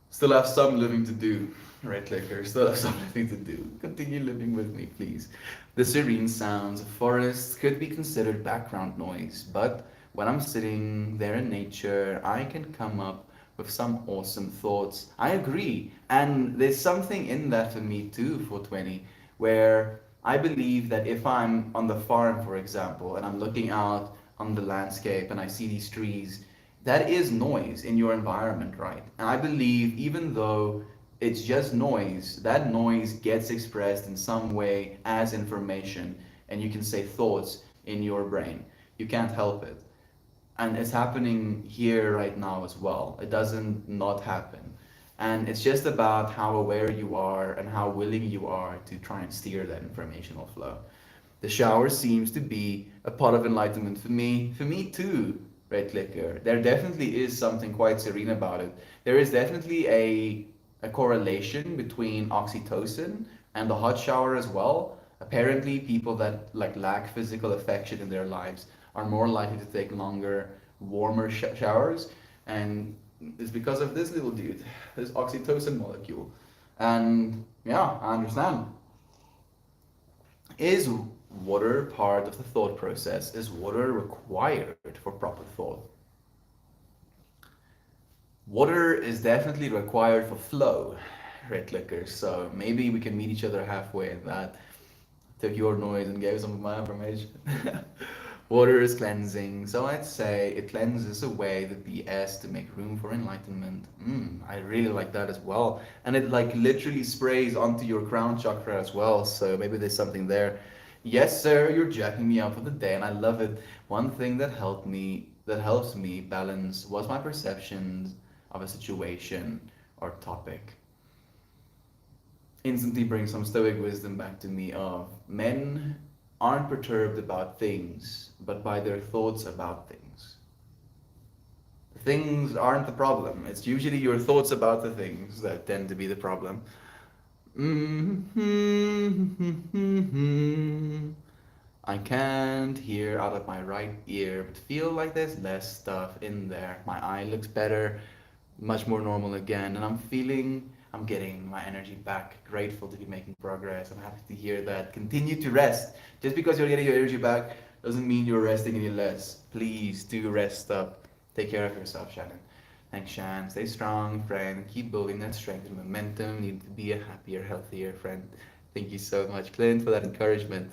Still have some living to do, Red Clicker. Still have some living to do. Continue living with me, please. The serene sounds of forests could be considered background noise, but when I'm sitting there in nature, I can come up with some awesome thoughts. I agree. And there's something in that for me too, 420, where I believe that if I'm on the farm, for example, and I'm looking out on the landscape and I see these trees, that is noise in your environment, right? And I believe even though it's just noise, that noise gets expressed in some way as information, and you can say thoughts in your brain. You can't help it. And it's happening here right now as well. It doesn't not happen. And it's just about how aware you are and how willing you are to try and steer that informational flow. The shower seems to be a pot of enlightenment for me too, Red Clicker. There definitely is something quite serene about it. There is definitely a correlation between oxytocin and the hot shower as well. Apparently, people that like lack physical affection in their lives are more likely to take longer, warmer showers, and it's because of this little dude, this oxytocin molecule. And yeah, I understand. Is water part of the thought process? Is water required for proper thought? Water is definitely required for flow, Red Clicker. So maybe we can meet each other halfway in that. Took your noise and gave some of my information. Water is cleansing, so I'd say it cleanses away the BS to make room for enlightenment. I really like that as well. And it like literally sprays onto your crown chakra as well, so maybe there's something there. Yes, sir, you're jacking me up for the day, and I love it. One thing that helps me balance was my perceptions of a situation or topic. Instantly brings some stoic wisdom back to me of men aren't perturbed about things, but by their thoughts about things. Things aren't the problem. It's usually your thoughts about the things that tend to be the problem. I can't hear out of my right ear, but feel like there's less stuff in there. My eye looks better, much more normal again, and I'm getting my energy back. Grateful to be making progress. I'm happy to hear that. Continue to rest. Just because you're getting your energy back doesn't mean you're resting any less. Please do rest up. Take care of yourself, Shannon. Thanks, Shan. Stay strong, friend. Keep building that strength and momentum. You need to be a happier, healthier friend. Thank you so much, Clint, for that encouragement.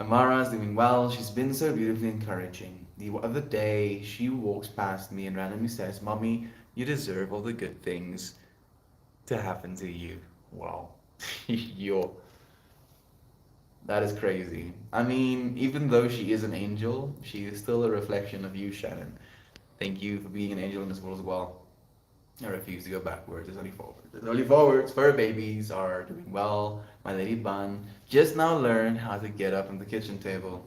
Amara's doing well. She's been so beautifully encouraging. The other day, she walks past me and randomly says, Mommy, you deserve all the good things to happen to you. Wow. Yo, that is crazy. I mean, even though she is an angel, she is still a reflection of you, Shannon. Thank you for being an angel in this world as well. I refuse to go backwards. There's only forwards. There's only forwards. Fur babies are doing well. My lady bun just now learned how to get up on the kitchen table.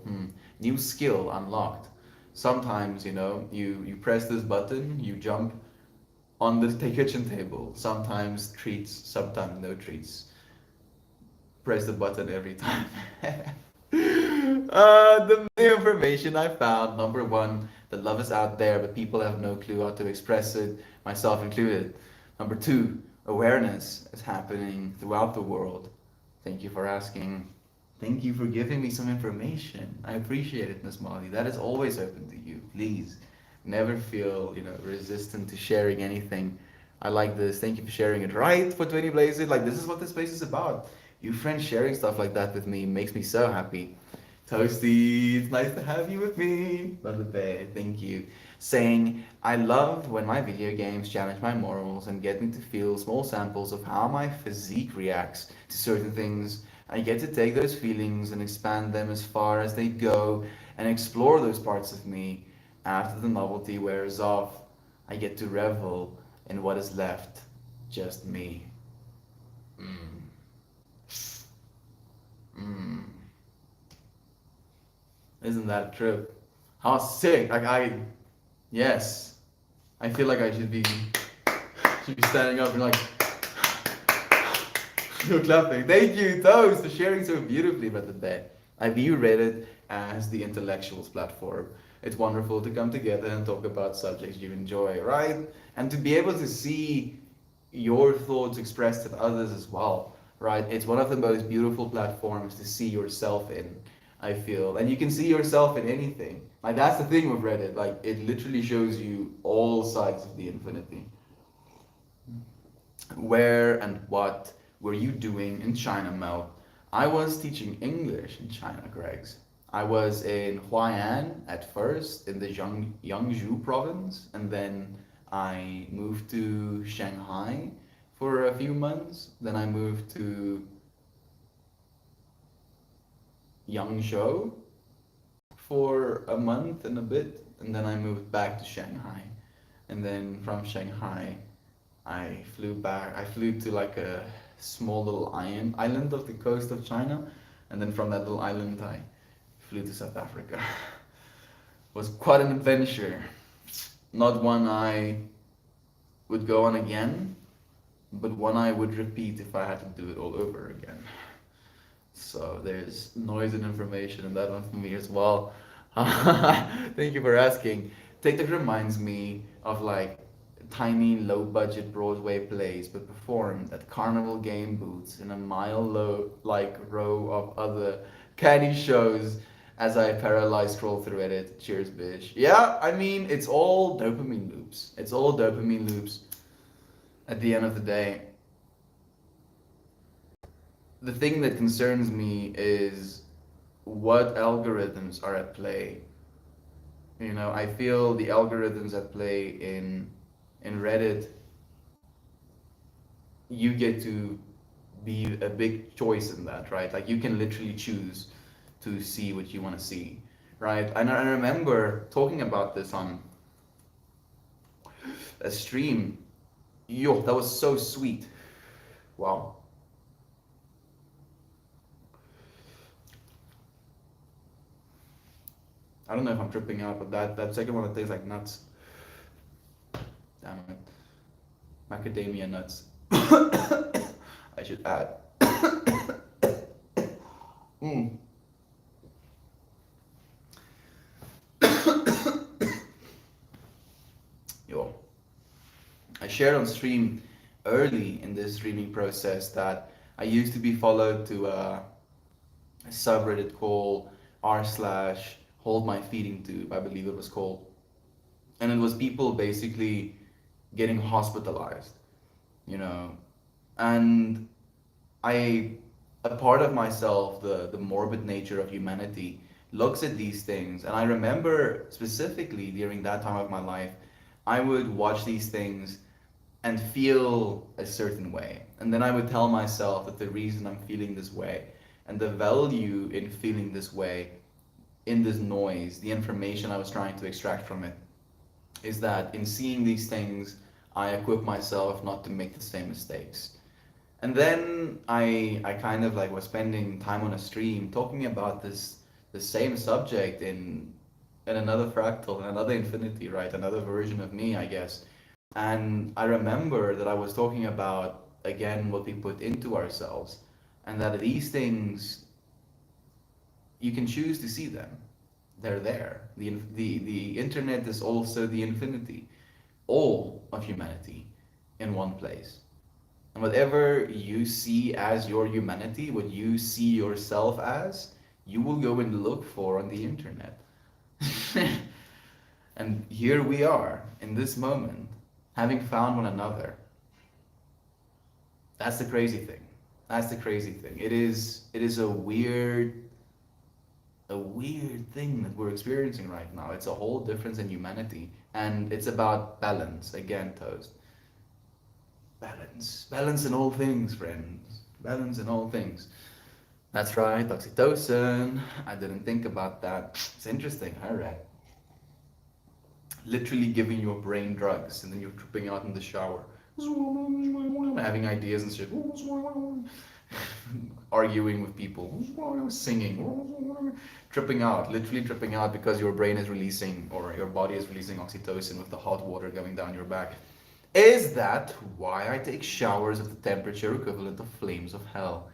New skill unlocked. Sometimes, you press this button, you jump on the kitchen table. Sometimes treats, sometimes no treats. Press the button every time. The information I found, number one, the love is out there, but people have no clue how to express it, myself included. Number two, awareness is happening throughout the world. Thank you for asking. Thank you for giving me some information. I appreciate it, Miss Molly. That is always open to you. Please, never feel, resistant to sharing anything. I like this. Thank you for sharing it. Right for 20 Blazes. Like, this is what this space is about. You friends sharing stuff like that with me makes me so happy. Toasty, it's nice to have you with me. Love the bear, thank you. Saying, I love when my video games challenge my morals and get me to feel small samples of how my physique reacts to certain things. I get to take those feelings and expand them as far as they go and explore those parts of me. After the novelty wears off, I get to revel in what is left, just me. Mm. Mm. Isn't that a trip? How sick! Yes, I feel like I should be standing up and like, you're clapping. Thank you, Toast, for sharing so beautifully about the bed. I view Reddit as the intellectuals platform. It's wonderful to come together and talk about subjects you enjoy, right? And to be able to see your thoughts expressed in others as well, right? It's one of the most beautiful platforms to see yourself in, I feel. And you can see yourself in anything. Like, that's the thing with Reddit. Like, it literally shows you all sides of the infinity. Where and what were you doing in China, Mel? I was teaching English in China, Gregs. I was in Huai'an at first, in the Yangzhou province, and then I moved to Shanghai for a few months. Then I moved to Yangzhou for a month and a bit, and then I moved back to Shanghai. And then from Shanghai, I flew to like a small little island of the coast of China, and then from that little island, I flew to South Africa. Was quite an adventure. Not one I would go on again, but one I would repeat if I had to do it all over again. So there's noise and information in that one for me as well. Thank you for asking. TikTok reminds me of like tiny low budget Broadway plays but performed at carnival game booths in a mile low like row of other candy shows as I paralyzed scroll through it. Cheers, bitch. Yeah, I mean it's all dopamine loops. It's all dopamine loops at the end of the day. The thing that concerns me is what algorithms are at play. You know, I feel the algorithms at play in Reddit, you get to be a big choice in that, right? Like you can literally choose to see what you want to see, right? And I remember talking about this on a stream. Yo, that was so sweet. Wow. I don't know if I'm tripping out, but that second one, it tastes like nuts. Damn it. Macadamia nuts. I should add. Mm. Yo. I shared on stream early in this streaming process that I used to be followed to a subreddit called r slash hold my feeding tube, I believe it was called. And it was people basically getting hospitalized, you know. And I, a part of myself, the morbid nature of humanity, looks at these things. And I remember specifically during that time of my life, I would watch these things and feel a certain way. And then I would tell myself that the reason I'm feeling this way and the value in feeling this way, in this noise, the information I was trying to extract from it, is that in seeing these things, I equip myself not to make the same mistakes. And then I kind of like was spending time on a stream talking about this the same subject in another fractal, in another infinity, right? Another version of me, I guess. And I remember that I was talking about again what we put into ourselves, and that these things you can choose to see them. They're there. The internet is also the infinity, all of humanity in one place. And whatever you see as your humanity, what you see yourself as, you will go and look for on the internet. And here we are in this moment, having found one another. That's the crazy thing. That's the crazy thing. It is a weird thing that we're experiencing right now. It's a whole difference in humanity. And it's about balance. Again, Toast. Balance. Balance in all things, friends. Balance in all things. That's right, oxytocin. I didn't think about that. It's interesting. All right. Literally giving your brain drugs and then you're tripping out in the shower. Having ideas and shit. Arguing with people. Singing. Tripping out. Literally tripping out because your brain is releasing or your body is releasing oxytocin with the hot water going down your back. Is that why I take showers of the temperature equivalent of flames of hell?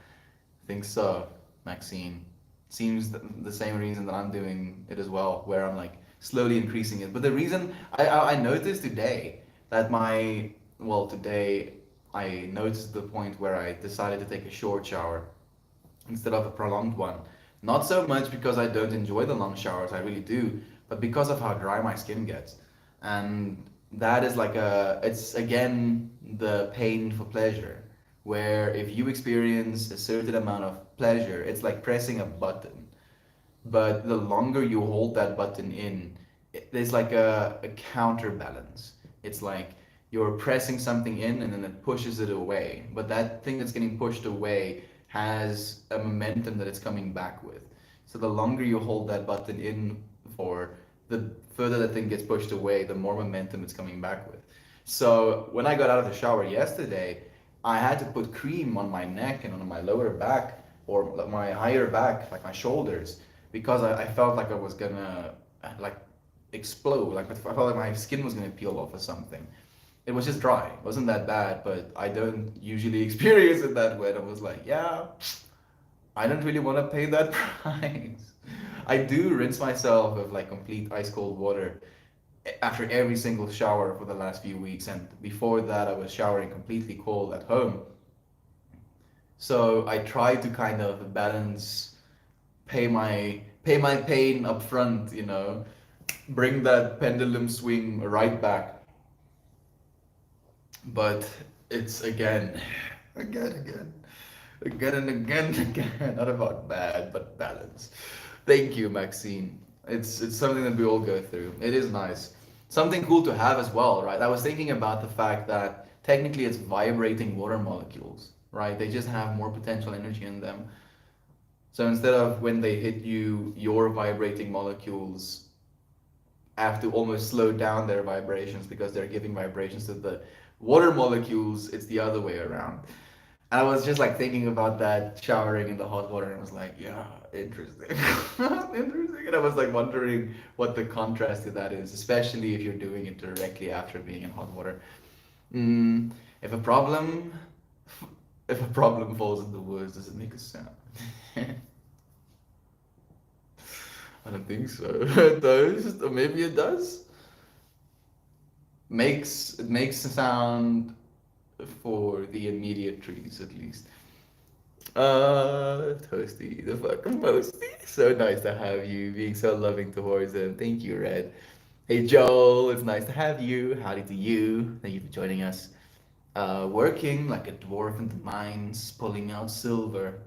I think so, Maxine. Seems the same reason that I'm doing it as well, where I'm like slowly increasing it. But the reason I noticed today that today I noticed the point where I decided to take a short shower instead of a prolonged one. Not so much because I don't enjoy the long showers, I really do, but because of how dry my skin gets. And that is like it's again the pain for pleasure, where if you experience a certain amount of pleasure, it's like pressing a button. But the longer you hold that button in, there's like a counterbalance. It's like you're pressing something in and then it pushes it away. But that thing that's getting pushed away has a momentum that it's coming back with. So the longer you hold that button in for, the further that thing gets pushed away, the more momentum it's coming back with. So when I got out of the shower yesterday, I had to put cream on my neck and on my lower back or like my higher back, like my shoulders, because I felt like I was gonna like explode. Like I felt like my skin was gonna peel off or something. It was just dry. It wasn't that bad, but I don't usually experience it that way. And I was like, yeah, I don't really want to pay that price. I do rinse myself with like complete ice cold water after every single shower for the last few weeks, and before that, I was showering completely cold at home. So I try to kind of balance, pay my pain up front, bring that pendulum swing right back. But it's again and again and again. Not about bad, but balance. Thank you, Maxine. It's something that we all go through. It is nice. Something cool to have as well, right? I was thinking about the fact that technically it's vibrating water molecules, right? They just have more potential energy in them. So instead of when they hit you, your vibrating molecules have to almost slow down their vibrations because they're giving vibrations to the water molecules, it's the other way around. I was just like thinking about that showering in the hot water and I was like, yeah, interesting. Interesting. And I was like wondering what the contrast to that is, especially if you're doing it directly after being in hot water. Mm, if a problem if a problem falls in the woods, does it make a sound? I don't think so. It does, or maybe it does. It makes a sound for the immediate trees at least. Toasty, the fucking Posty. So nice to have you, being so loving towards him. Thank you, Red. Hey, Joel, it's nice to have you. Howdy to you. Thank you for joining us. Working like a dwarf in the mines, pulling out silver.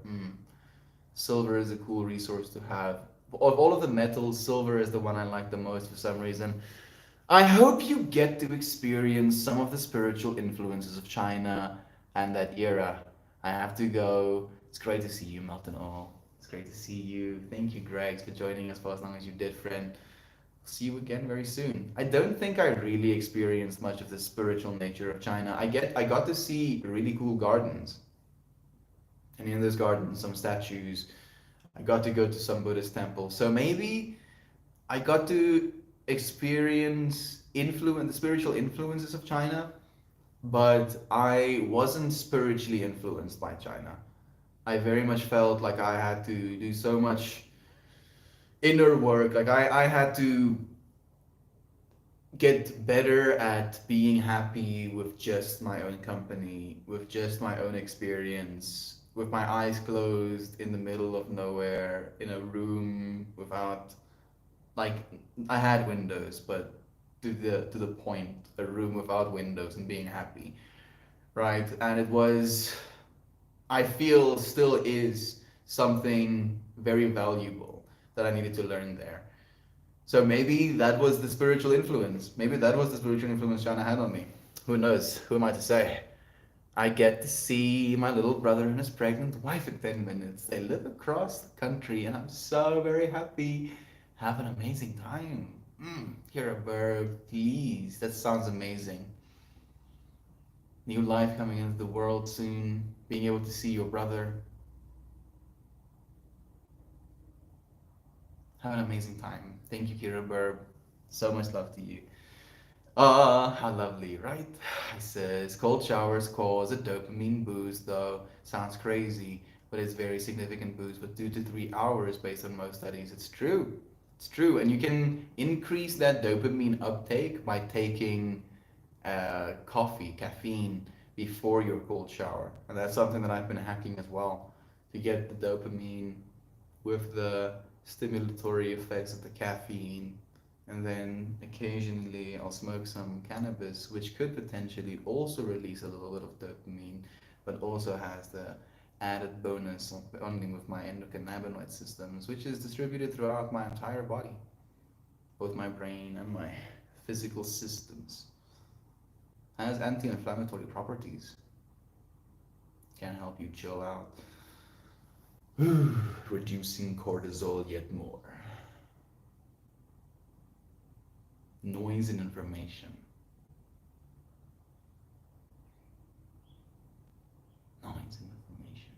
Silver is a cool resource to have. Of all of the metals, silver is the one I like the most for some reason. I hope you get to experience some of the spiritual influences of China and that era. I have to go. It's great to see you, Melton All. It's great to see you. Thank you, Greg, for joining us for as long as you did, friend. See you again very soon. I don't think I really experienced much of the spiritual nature of China. I got to see really cool gardens. And in those gardens, some statues. I got to go to some Buddhist temples. So maybe I got to experience the spiritual influences of China, but I wasn't spiritually influenced by China. I very much felt like I had to do so much inner work. Like I had to get better at being happy with just my own company, with just my own experience, with my eyes closed in the middle of nowhere, in a room without like I had windows, but to the point, a room without windows and being happy, right? And it was, I feel, still is something very valuable that I needed to learn there. So maybe that was the spiritual influence. Maybe that was the spiritual influence China had on me. Who knows? Who am I to say? I get to see my little brother and his pregnant wife in 10 minutes. They live across the country, and I'm so very happy. Have an amazing time. Kira Berg, please. That sounds amazing. New life coming into the world soon. Being able to see your brother. Have an amazing time. Thank you, Kira Berg. So much love to you. How lovely, right? He says cold showers cause a dopamine boost, though. Sounds crazy, but it's very significant boost for 2 to 3 hours based on most studies. It's true. It's true. And you can increase that dopamine uptake by taking coffee, caffeine, before your cold shower. And that's something that I've been hacking as well to get the dopamine with the stimulatory effects of the caffeine, and then occasionally I'll smoke some cannabis, which could potentially also release a little bit of dopamine, but also has the added bonus of bonding with my endocannabinoid systems, which is distributed throughout my entire body, both my brain and my physical systems. Has anti-inflammatory properties, can help you chill out. Reducing cortisol yet more. Noise and information. Noise and information.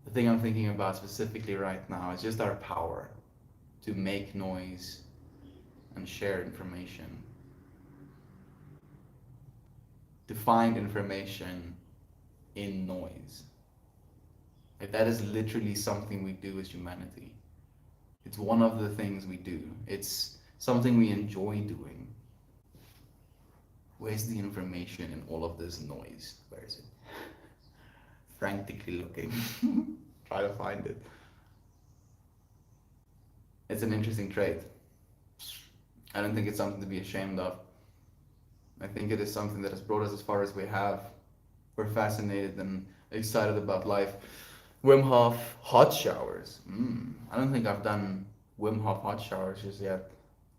The thing I'm thinking about specifically right now is just our power to make noise and share information. To find information in noise. Like that is literally something we do as humanity. It's one of the things we do. It's something we enjoy doing. Where's the information in all of this noise? Where is it? Frantically looking. Try to find it. It's an interesting trait. I don't think it's something to be ashamed of. I think it is something that has brought us as far as we have. We're fascinated and excited about life. Wim Hof hot showers. I don't think I've done Wim Hof hot showers just yet.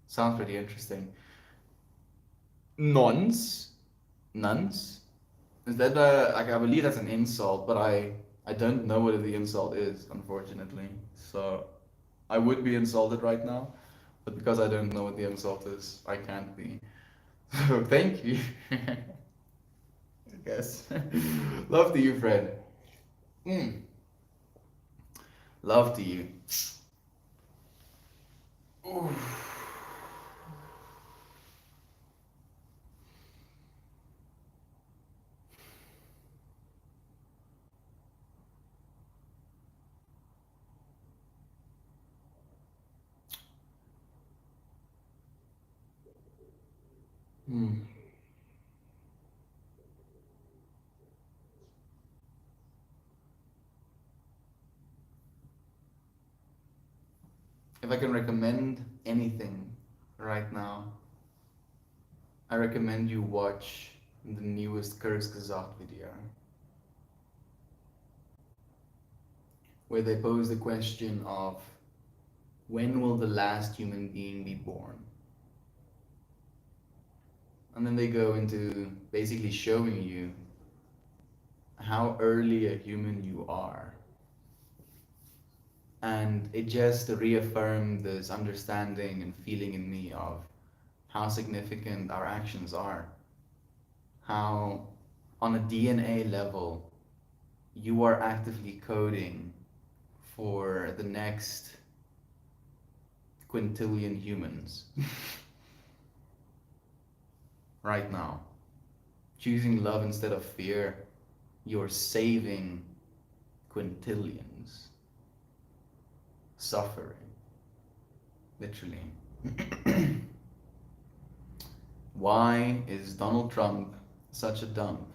Sounds pretty interesting. Nuns? Is that like I believe that's an insult, but I don't know what the insult is, unfortunately. So I would be insulted right now, but because I don't know what the insult is, I can't be. So thank you. I guess. Love to you, Fred. Love to you. Oof. Hmm. If I can recommend anything right now, I recommend you watch the newest Kurzgesagt video, where they pose the question of when will the last human being be born? And then they go into basically showing you how early a human you are. And it just reaffirmed this understanding and feeling in me of how significant our actions are. How, on a DNA level, you are actively coding for the next quintillion humans. Right now. Choosing love instead of fear, you're saving quintillions suffering. Literally. Why is Donald Trump such a dump?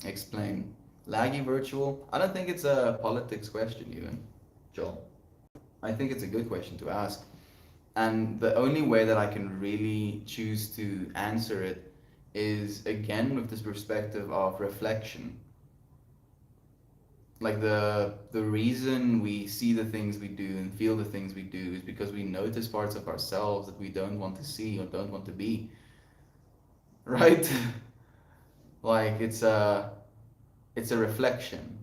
Explain. Laggy virtual? I don't think it's a politics question even, Joel. I think it's a good question to ask. And the only way that I can really choose to answer it is again with this perspective of reflection. Like the reason we see the things we do and feel the things we do is because we notice parts of ourselves that we don't want to see or don't want to be. Right? Like it's a reflection.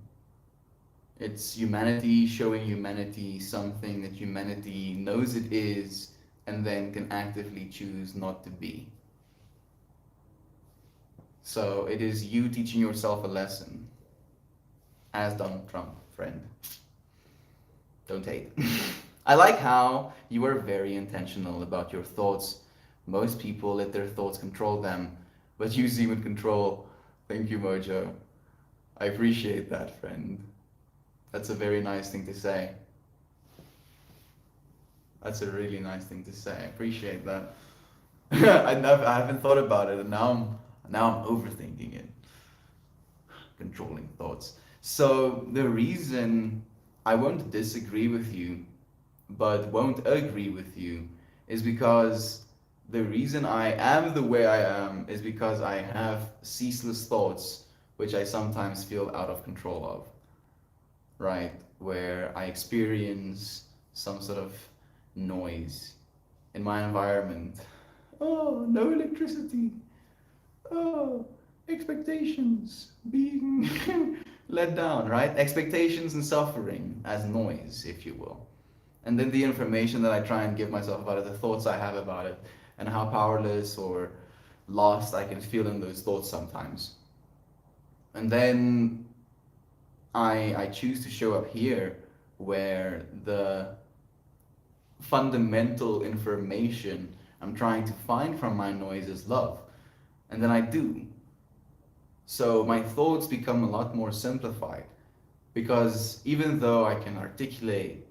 It's humanity showing humanity something that humanity knows it is and then can actively choose not to be. So it is you teaching yourself a lesson as Donald Trump, friend. Don't hate. I like how you are very intentional about your thoughts. Most people let their thoughts control them, but you seem in control. Thank you, Mojo. I appreciate that, friend. That's a very nice thing to say. That's a really nice thing to say. I appreciate that. I haven't thought about it, and now I'm overthinking it. Controlling thoughts. So the reason I won't disagree with you, but won't agree with you, is because the reason I am the way I am is because I have ceaseless thoughts, which I sometimes feel out of control of. Right? Where I experience some sort of noise in my environment. Oh, no electricity. Oh, expectations being let down, right? Expectations and suffering as noise, if you will. And then the information that I try and give myself about it, the thoughts I have about it, and how powerless or lost I can feel in those thoughts sometimes. And then I choose to show up here where the fundamental information I'm trying to find from my noise is love. And then I do. So my thoughts become a lot more simplified because even though I can articulate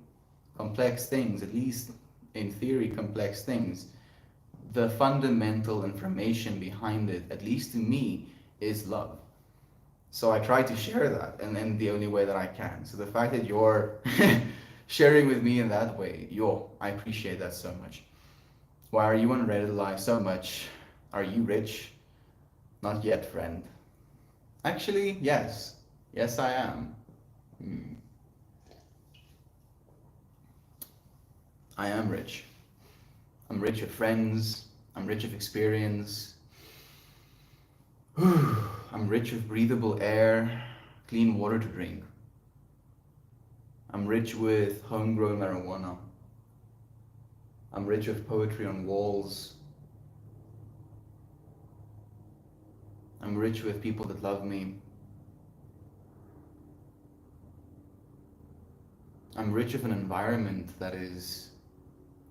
complex things, at least in theory, complex things, the fundamental information behind it, at least to me, is love. So I try to share that and the only way that I can. So the fact that you're sharing with me in that way, I appreciate that so much. Why are you on Reddit Live so much? Are you rich? Not yet, friend. Actually, yes. Yes, I am. I am rich. I'm rich of friends. I'm rich of experience. I'm rich of breathable air, clean water to drink. I'm rich with homegrown marijuana. I'm rich with poetry on walls. I'm rich with people that love me. I'm rich with an environment that is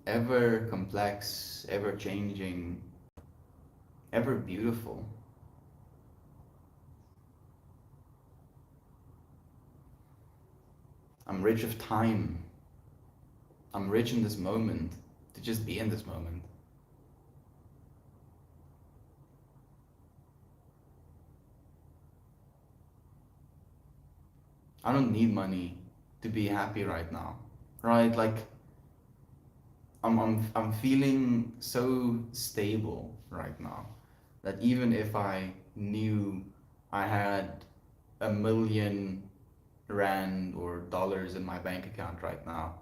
ever complex, ever changing, ever beautiful. I'm rich of time. I'm rich in this moment, to just be in this moment. I don't need money to be happy right now, right? Like, I'm feeling so stable right now that even if I knew I had 1 million rand or dollars in my bank account right now,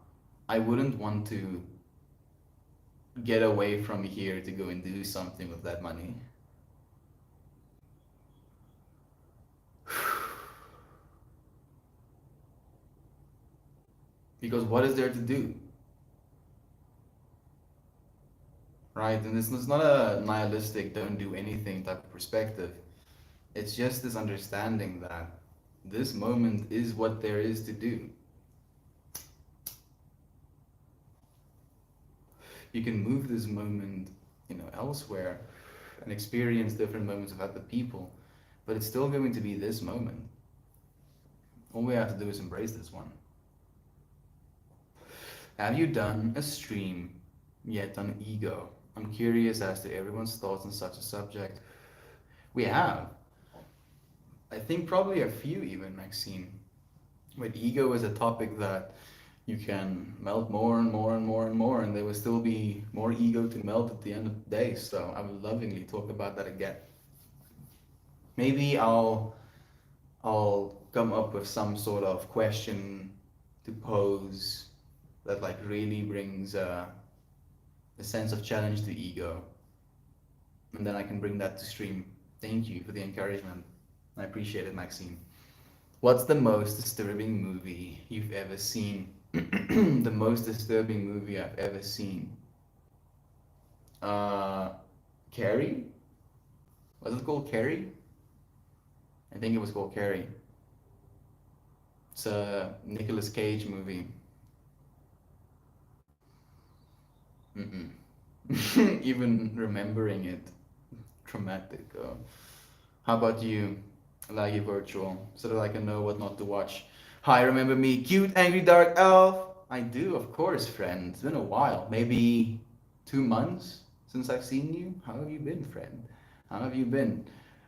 I wouldn't want to get away from here to go and do something with that money. Because what is there to do? Right? And it's not a nihilistic, don't do anything type of perspective. It's just this understanding that this moment is what there is to do. You can move this moment, elsewhere and experience different moments of other people, but it's still going to be this moment. All we have to do is embrace this one. Have you done a stream yet on ego? I'm curious as to everyone's thoughts on such a subject. We have. I think probably a few even, Maxine. But ego is a topic that you can melt more and more and more and more, and there will still be more ego to melt at the end of the day. So I would lovingly talk about that again. Maybe I'll come up with some sort of question to pose that like really brings a sense of challenge to ego, and then I can bring that to stream. Thank you for the encouragement. I appreciate it, Maxine. What's the most disturbing movie you've ever seen? The most disturbing movie I've ever seen. Carrie? Was it called Carrie? I think it was called Carrie. It's a Nicolas Cage movie. Even remembering it, traumatic. How about you, Laggy Virtual, so that I can know what not to watch? Hi, remember me, cute, angry, dark elf? I do, of course, friend. It's been a while, maybe 2 months since I've seen you. How have you been, friend? How have you been?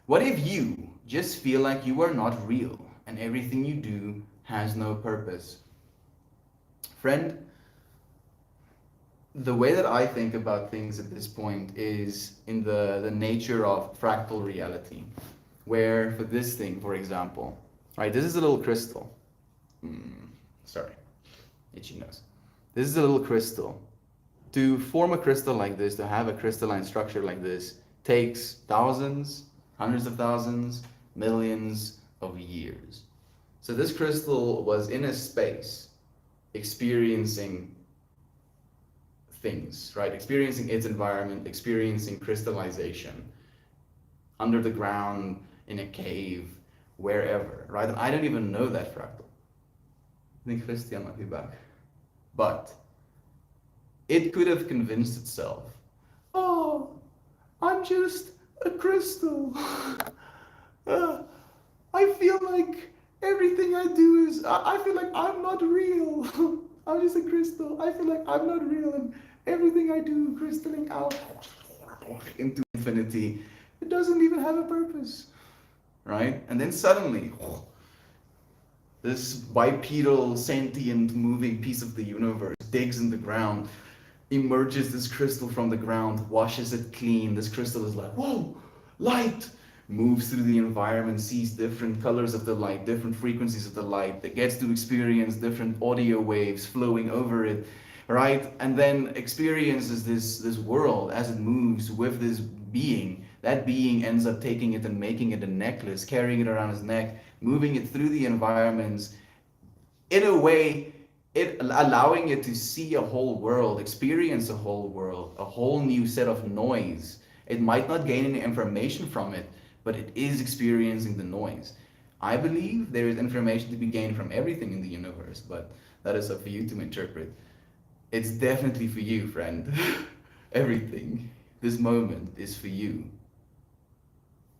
What if you just feel like you are not real and everything you do has no purpose? Friend, the way that I think about things at this point is in the nature of fractal reality, where for this thing, for example, right, this is a little crystal. Sorry, itchy nose. This is a little crystal. To form a crystal like this, to have a crystalline structure like this, takes thousands, hundreds of thousands, millions of years. So this crystal was in a space experiencing things, right? Experiencing its environment, experiencing crystallization under the ground, in a cave, wherever, right? And I don't even know that fractal. I think Christian might be back. But it could have convinced itself, Oh, I'm just a crystal. I feel like everything I do is. I feel like I'm not real. I'm just a crystal. I feel like I'm not real, and everything I do, crystalling out into infinity, it doesn't even have a purpose. right? And then suddenly, this bipedal, sentient, moving piece of the universe digs in the ground, emerges this crystal from the ground, washes it clean. This crystal is like, whoa, light! Moves through the environment, sees different colors of the light, different frequencies of the light, that gets to experience different audio waves flowing over it, right? And then experiences this world as it moves with this being. That being ends up taking it and making it a necklace, carrying it around his neck, moving it through the environments, in a way, it allowing it to see a whole world, experience a whole world, a whole new set of noise. It might not gain any information from it, but it is experiencing the noise. I believe there is information to be gained from everything in the universe, but that is up for you to interpret. It's definitely for you, friend. Everything. This moment is for you.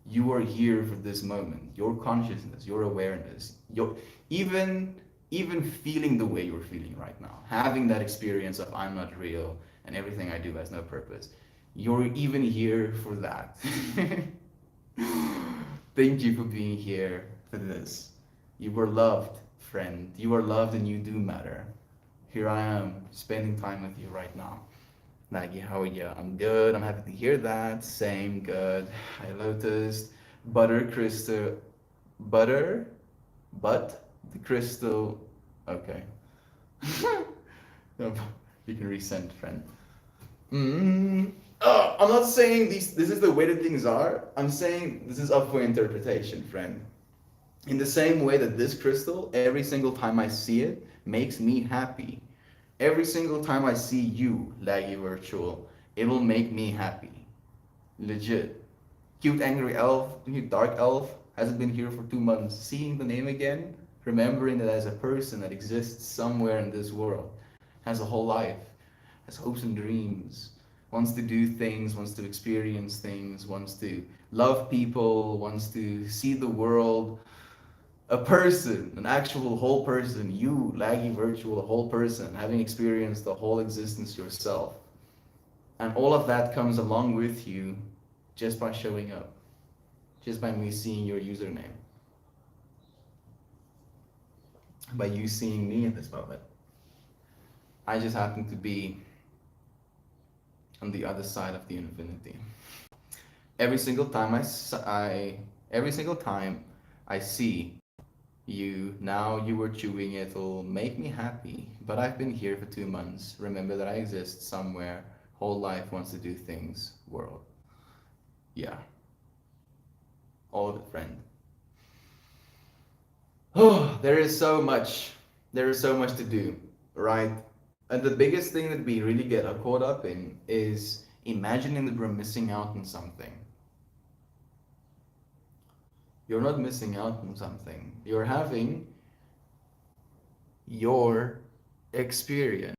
You are here for this moment. Your consciousness, your awareness, your even feeling the way you're feeling right now, having that experience of I'm not real and everything I do has no purpose. You're even here for that. Thank you for being here for this. You were loved, friend. You are loved and you do matter. Here I am, spending time with you right now. Maggie, how are you? I'm good. I'm happy to hear that. Same, good. Hi, Lotus. Butter, Crystal. Butter? But? The crystal. Okay. No, you can resend, friend. I'm not saying this is the way that things are. I'm saying this is up for interpretation, friend. In the same way that this crystal, every single time I see it, makes me happy. Every single time I see you, Laggy Virtual, it will make me happy. Legit. Cute angry elf, cute dark elf, hasn't been here for 2 months. Seeing the name again, remembering that as a person that exists somewhere in this world, has a whole life, has hopes and dreams, wants to do things, wants to experience things, wants to love people, wants to see the world. A person, an actual whole person, you, Laggy Virtual, a whole person, having experienced the whole existence yourself. And all of that comes along with you just by showing up, just by me seeing your username, by you seeing me in this moment. I just happen to be on the other side of the infinity. Every single time every single time I see you, now you were chewing, it'll make me happy. But I've been here for 2 months. Remember that I exist somewhere. Whole life wants to do things. World. Yeah. All of it, friend. Oh, there is so much. There is so much to do, right? And the biggest thing that we really get caught up in is imagining that we're missing out on something. You're not missing out on something. You're having your experience.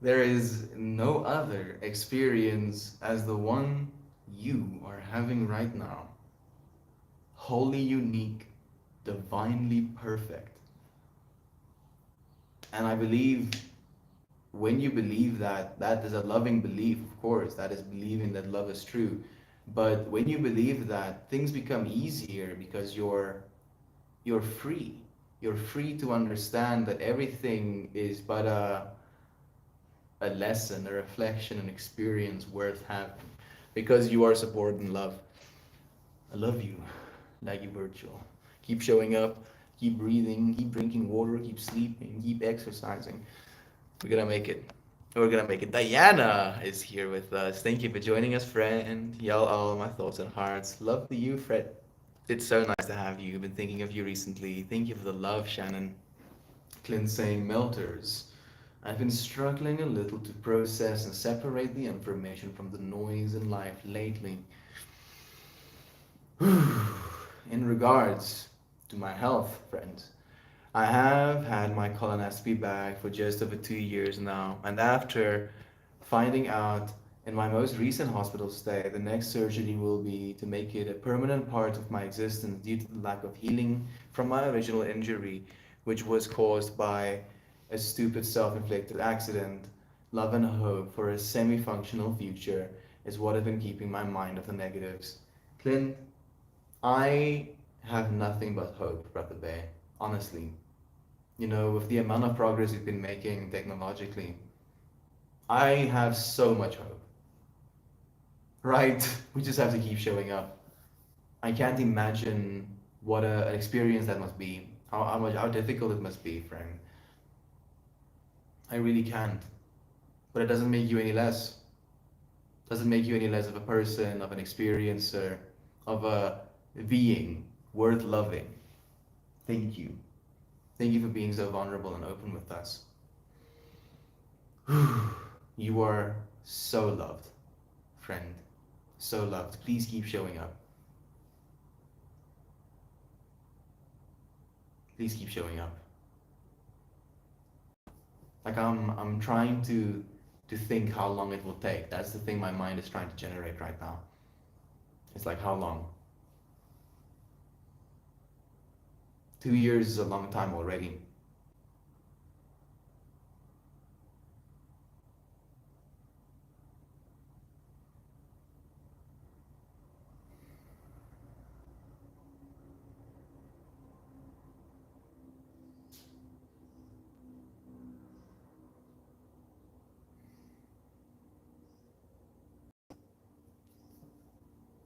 There is no other experience as the one you are having right now. Wholly unique, divinely perfect. And I believe when you believe that, that is a loving belief, of course, that is believing that love is true. But when you believe that, things become easier because you're free. You're free to understand that everything is but a lesson, a reflection, an experience worth having. Because you are supported and loved. I love you, Laggy Virtual. Keep showing up, keep breathing, keep drinking water, keep sleeping, keep exercising. We're gonna make it. We're gonna make it. Diana is here with us. Thank you for joining us, friend. Y'all, all my thoughts and hearts. Love to you, Fred. It's so nice to have you. Been thinking of you recently. Thank you for the love, Shannon. Clint saying melters. I've been struggling a little to process and separate the information from the noise in life lately. In regards to my health, friends, I have had my colonoscopy back for just over 2 years now, and after finding out in my most recent hospital stay, the next surgery will be to make it a permanent part of my existence due to the lack of healing from my original injury, which was caused by a stupid self inflicted accident. Love and hope for a semi functional future is what has been keeping my mind off the negatives. Clint, I have nothing but hope, Brother Bear, honestly. You know, with the amount of progress we've been making technologically, I have so much hope. Right? We just have to keep showing up. I can't imagine what an experience that must be. How difficult it must be, friend. I really can't. But it doesn't make you any less. Doesn't make you any less of a person, of an experiencer, of a being worth loving. Thank you. Thank you for being so vulnerable and open with us. You are so loved, friend. So loved. Please keep showing up. Please keep showing up. Like I'm trying to think how long it will take. That's the thing my mind is trying to generate right now. It's like how long? 2 years is a long time already.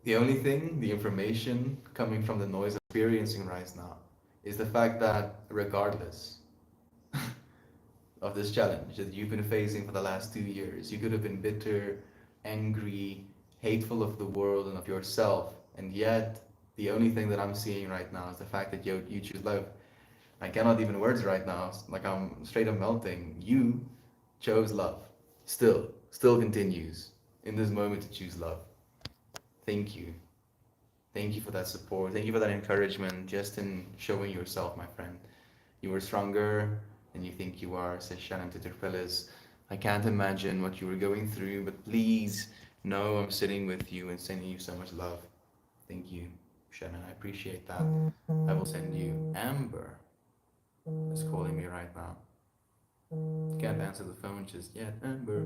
The only thing, the information coming from the noise I'm experiencing right now is the fact that regardless of this challenge that you've been facing for the last 2 years, you could have been bitter, angry, hateful of the world and of yourself, and yet the only thing that I'm seeing right now is the fact that you choose love. I cannot even words right now. Like I'm straight up melting. You chose love. Still continues in this moment to choose love. Thank you. Thank you for that support. Thank you for that encouragement just in showing yourself, my friend. You are stronger than you think you are, says Shannon Titterfellas. I can't imagine what you were going through, but please know I'm sitting with you and sending you so much love. Thank you, Shannon. I appreciate that. I will send you. Amber is calling me right now. Can't answer the phone just yet. Amber.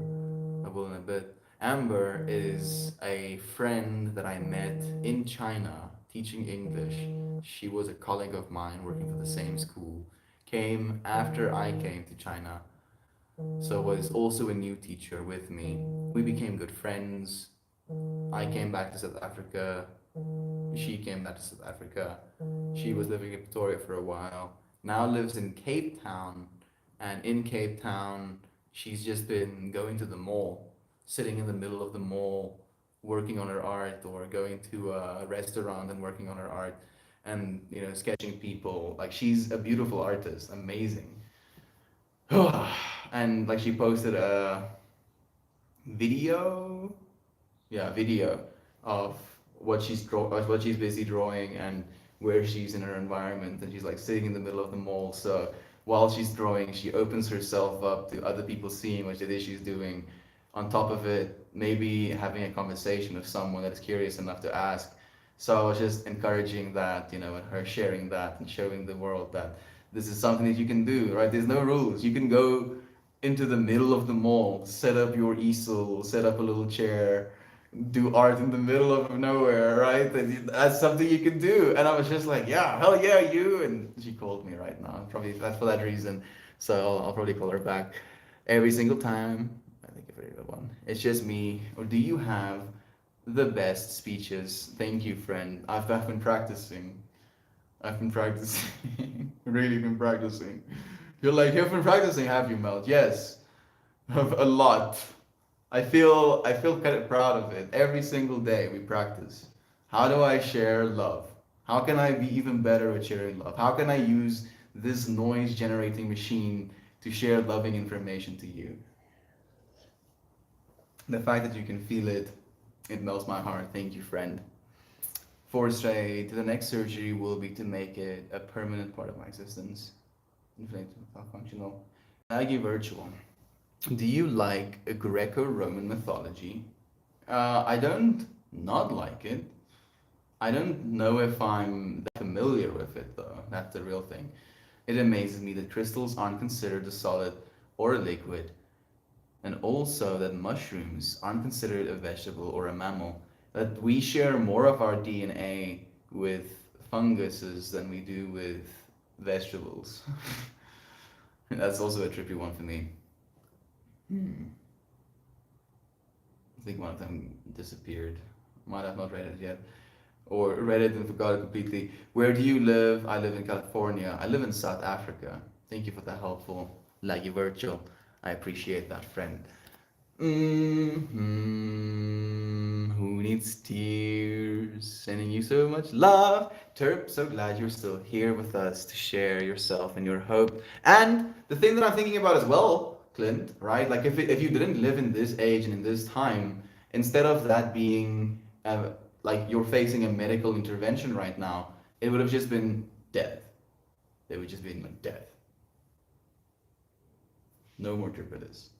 I will in a bit. Amber is a friend that I met in China teaching English. She was a colleague of mine working for the same school. Came after I came to China, so was also a new teacher with me. We became good friends. I came back to South Africa. She came back to South Africa. She was living in Pretoria for a while. Now lives in Cape Town. And in Cape Town, she's just been going to the mall, sitting in the middle of the mall, working on her art, or going to a restaurant and working on her art, and sketching people. Like she's a beautiful artist, amazing. And like she posted a video, yeah, video of what she's busy drawing and where she's in her environment, and she's like sitting in the middle of the mall. So while she's drawing, she opens herself up to other people seeing what it is she's doing. On top of it, maybe having a conversation with someone that is curious enough to ask. So I was just encouraging that, and her sharing that and showing the world that this is something that you can do, right? There's no rules. You can go into the middle of the mall, set up your easel, set up a little chair, do art in the middle of nowhere, right? And that's something you can do. And I was just like, yeah, hell yeah, you. And she called me right now. Probably that's for that reason. So I'll probably call her back every single time. I think a very good one. It's just me. Or do you have the best speeches? Thank you, friend. I've been practicing. I've been practicing. Really been practicing. You're like, you've been practicing, have you, Mel? Yes. A lot. I feel kind of proud of it. Every single day we practice. How do I share love? How can I be even better at sharing love? How can I use this noise generating machine to share loving information to you? The fact that you can feel it, it melts my heart. Thank you, friend. Forestray, to the next surgery will be to make it a permanent part of my existence. Infinite, functional. Aggie Virtual. Do you like a Greco-Roman mythology? I don't not like it. I don't know if I'm that familiar with it though. That's the real thing. It amazes me that crystals aren't considered a solid or a liquid, and also that mushrooms aren't considered a vegetable or a mammal. That we share more of our DNA with funguses than we do with vegetables. That's also a trippy one for me. I think one of them disappeared. Might have not read it yet. Or read it and forgot it completely. Where do you live? I live in California. I live in South Africa. Thank you for the helpful Laggy Virtual. I appreciate that, friend. Who needs tears? Sending you so much love. Terp, so glad you're still here with us to share yourself and your hope. And the thing that I'm thinking about as well, Clint, right? Like if you didn't live in this age and in this time, instead of that being like you're facing a medical intervention right now, it would have just been death. It would just been like death. No more tripitis.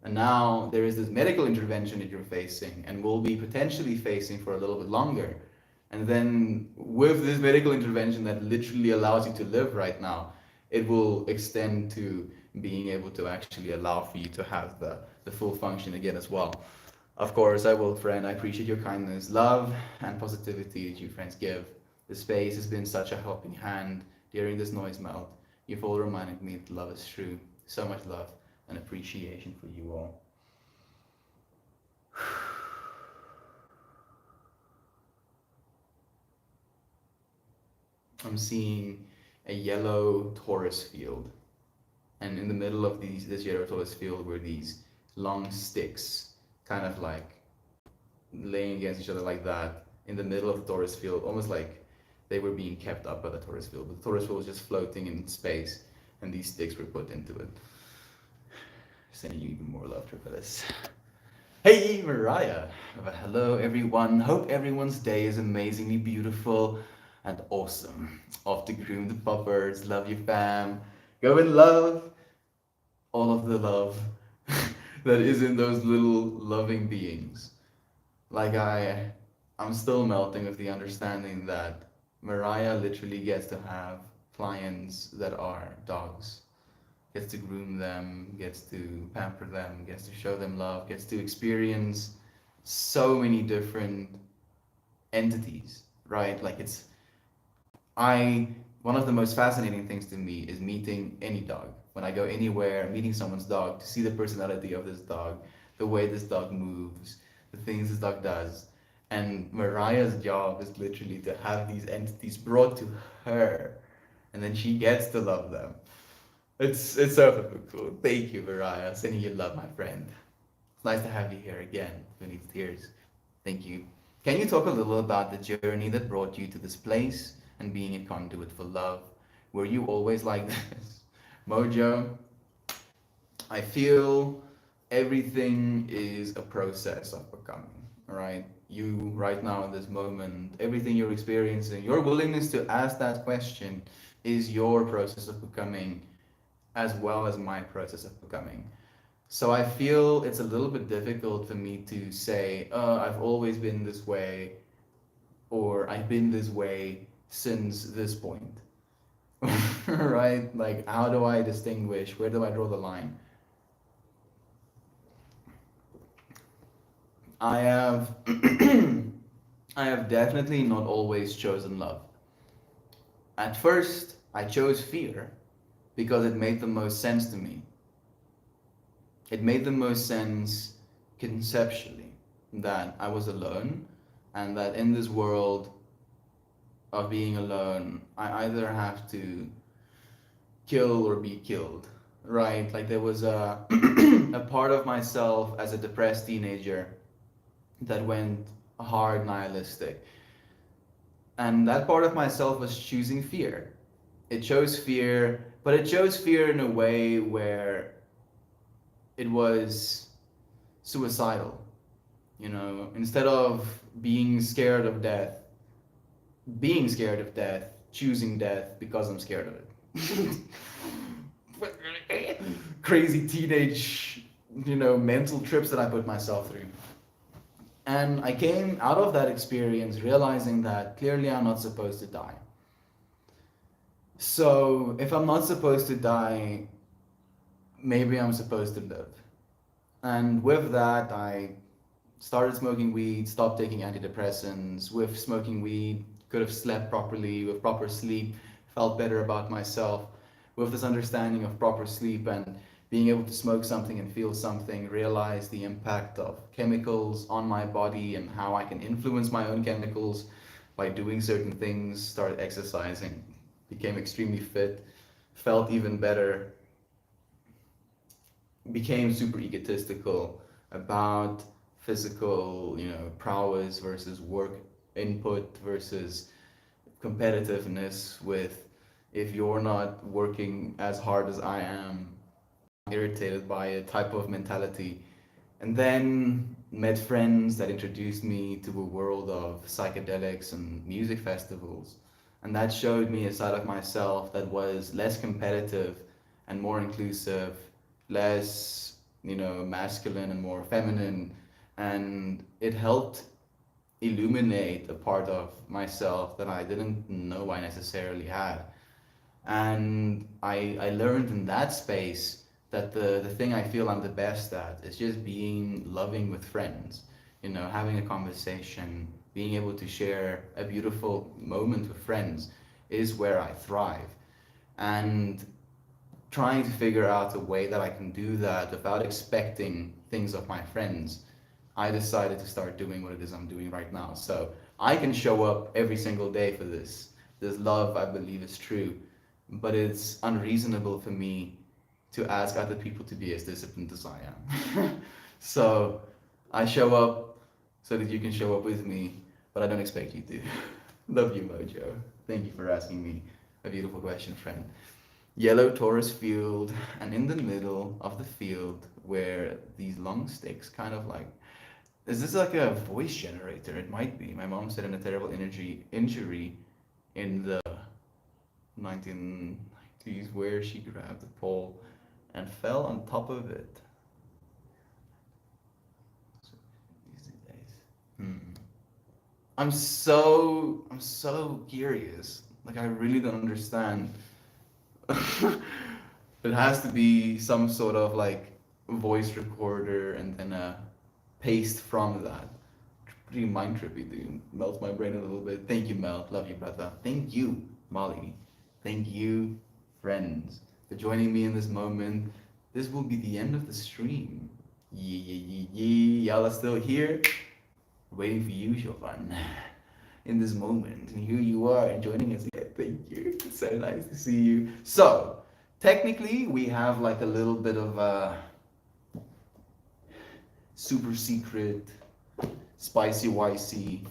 And now there is this medical intervention that you're facing and will be potentially facing for a little bit longer. And then with this medical intervention that literally allows you to live right now, it will extend to being able to actually allow for you to have the full function again as well. Of course, I will, friend. I appreciate your kindness, love, and positivity that you friends give. The space has been such a helping hand during this noise melt. You've all reminded me that love is true. So much love and appreciation for you all. I'm seeing a yellow Taurus field, and in the middle of this yellow Taurus field were these long sticks, kind of like laying against each other like that in the middle of the Taurus field, almost like they were being kept up by the Taurus field. But the Taurus field was just floating in space, and these sticks were put into it. Sending you even more love, Tripolis. Hey, Mariah. Hello, everyone. Hope everyone's day is amazingly beautiful and awesome. Off to groom the puppers. Love you, fam. Go and love all of the love that is in those little loving beings. Like I'm still melting with the understanding that Mariah literally gets to have clients that are dogs. Gets to groom them, gets to pamper them, gets to show them love, gets to experience so many different entities, right? Like one of the most fascinating things to me is meeting any dog. When I go anywhere, meeting someone's dog, to see the personality of this dog, the way this dog moves, the things this dog does. And Mariah's job is literally to have these entities brought to her, and then she gets to love them. It's so cool. Thank you, Mariah. Sending you love, my friend. It's nice to have you here again. Beneath tears. Thank you. Can you talk a little about the journey that brought you to this place and being a conduit for love? Were you always like this? Mojo, I feel everything is a process of becoming, right? You, right now in this moment, everything you're experiencing, your willingness to ask that question is your process of becoming as well as my process of becoming. So I feel it's a little bit difficult for me to say, I've always been this way, or I've been this way since this point. Right? Like, how do I distinguish? Where do I draw the line? I have I have definitely not always chosen love. At first, I chose fear because it made the most sense to me. It made the most sense conceptually that I was alone and that in this world of being alone, I either have to kill or be killed, right? Like there was a a part of myself as a depressed teenager that went hard nihilistic. And that part of myself was choosing fear. It chose fear, but it chose fear in a way where it was suicidal. You know, instead of being scared of death, choosing death because I'm scared of it. Crazy teenage, mental trips that I put myself through. And I came out of that experience realizing that clearly I'm not supposed to die. So if I'm not supposed to die, maybe I'm supposed to live. And with that, I started smoking weed, stopped taking antidepressants. With smoking weed, could have slept properly, with proper sleep, felt better about myself. With this understanding of proper sleep and being able to smoke something and feel something, realize the impact of chemicals on my body and how I can influence my own chemicals by doing certain things, started exercising, became extremely fit, felt even better, became super egotistical about physical, prowess versus work input versus competitiveness with if you're not working as hard as I am, irritated by a type of mentality. And then met friends that introduced me to a world of psychedelics and music festivals. And that showed me a side of myself that was less competitive and more inclusive, less, masculine and more feminine. And it helped illuminate a part of myself that I didn't know I necessarily had. And I learned in that space that the thing I feel I'm the best at is just being loving with friends, having a conversation, being able to share a beautiful moment with friends is where I thrive. And trying to figure out a way that I can do that without expecting things of my friends, I decided to start doing what it is I'm doing right now. So I can show up every single day for this. This love, I believe, is true, but it's unreasonable for me to ask other people to be as disciplined as I am. So I show up so that you can show up with me, but I don't expect you to. Love you, Mojo. Thank you for asking me a beautiful question, friend. Yellow Taurus field, and in the middle of the field where these long sticks kind of like, is this like a voice generator? It might be. My mom said in a terrible injury in the 1990s where she grabbed the pole and fell on top of it. These days. I'm so curious. Like I really don't understand. It has to be some sort of like voice recorder and then a paste from that. Pretty mind trippy, dude. Melts my brain a little bit. Thank you, Mel. Love you, brother. Thank you, Molly. Thank you, friends, for joining me in this moment. This will be the end of the stream. Yeah. Y'all are still here, waiting for you, Jovan, in this moment. And here you are joining us again. Thank you. It's so nice to see you. So, technically, we have like a little bit of a super secret, spicy YC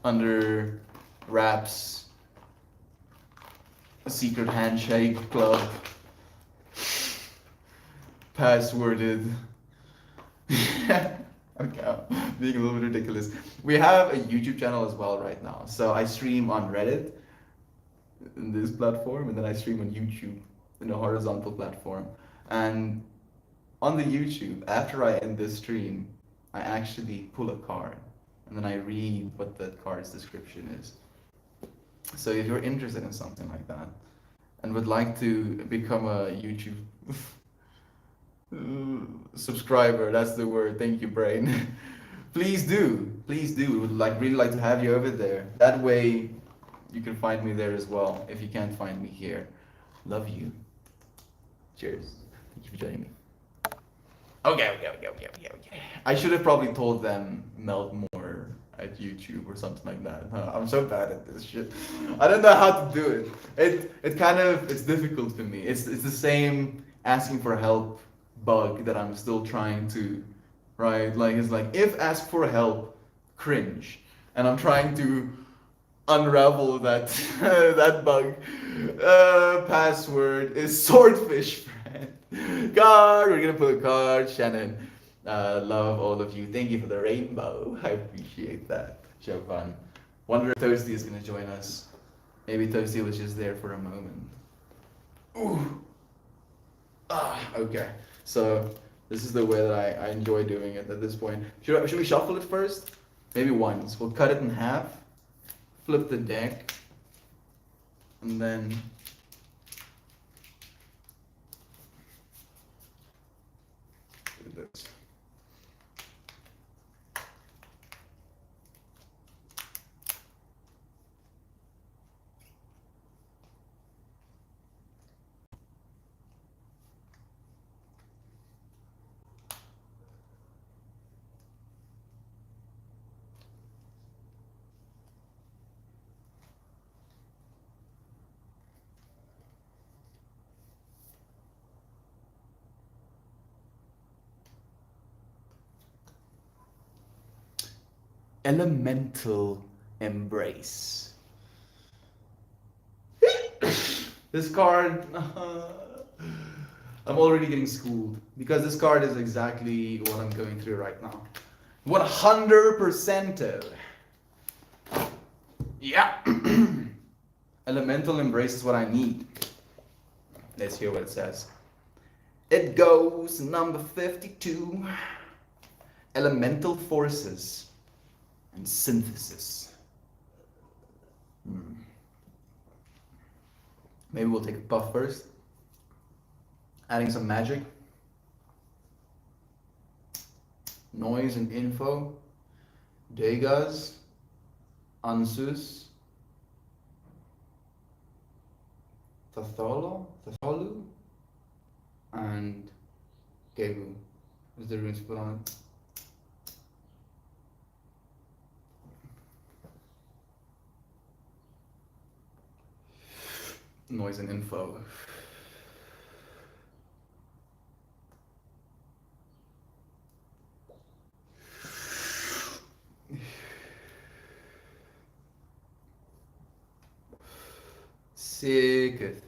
under wraps, secret handshake club, passworded. Okay, I'm being a little bit ridiculous. We have a YouTube channel as well right now. So I stream on Reddit in this platform, and then I stream on YouTube in a horizontal platform. And on the YouTube, after I end this stream, I actually pull a card and then I read what that card's description is. So if you're interested in something like that and would like to become a YouTube subscriber, that's the word. Thank you, brain. Please do. Please do. We would really like to have you over there. That way you can find me there as well if you can't find me here. Love you. Cheers. Thank you for joining me. Okay. I should have probably told them melt more at YouTube or something like that. I'm so bad at this shit. I don't know how to do it. It kind of it's difficult for me. It's the same asking for help bug that I'm still trying to, right? Like it's like if ask for help, cringe, and I'm trying to unravel that that bug. Password is swordfish friend. Card. We're gonna put a card. Shannon, love all of you. Thank you for the rainbow. I appreciate that. Jovan. Wonder if Toasty is gonna join us. Maybe Toasty was just there for a moment. Ooh. Okay. So this is the way that I enjoy doing it at this point. Should we shuffle it first? Maybe once. We'll cut it in half. Flip the deck, and then do this. Elemental Embrace. This card, I'm already getting schooled because this card is exactly what I'm going through right now. 100%. Yeah. Elemental Embrace is what I need. Let's hear what it says. It goes number 52. Elemental Forces and Synthesis. Maybe we'll take a puff first. Adding some magic. Noise and info. Degas. Ansus. Tathalu. And Gebu. Is the runes put on it? Noise and info. Sick.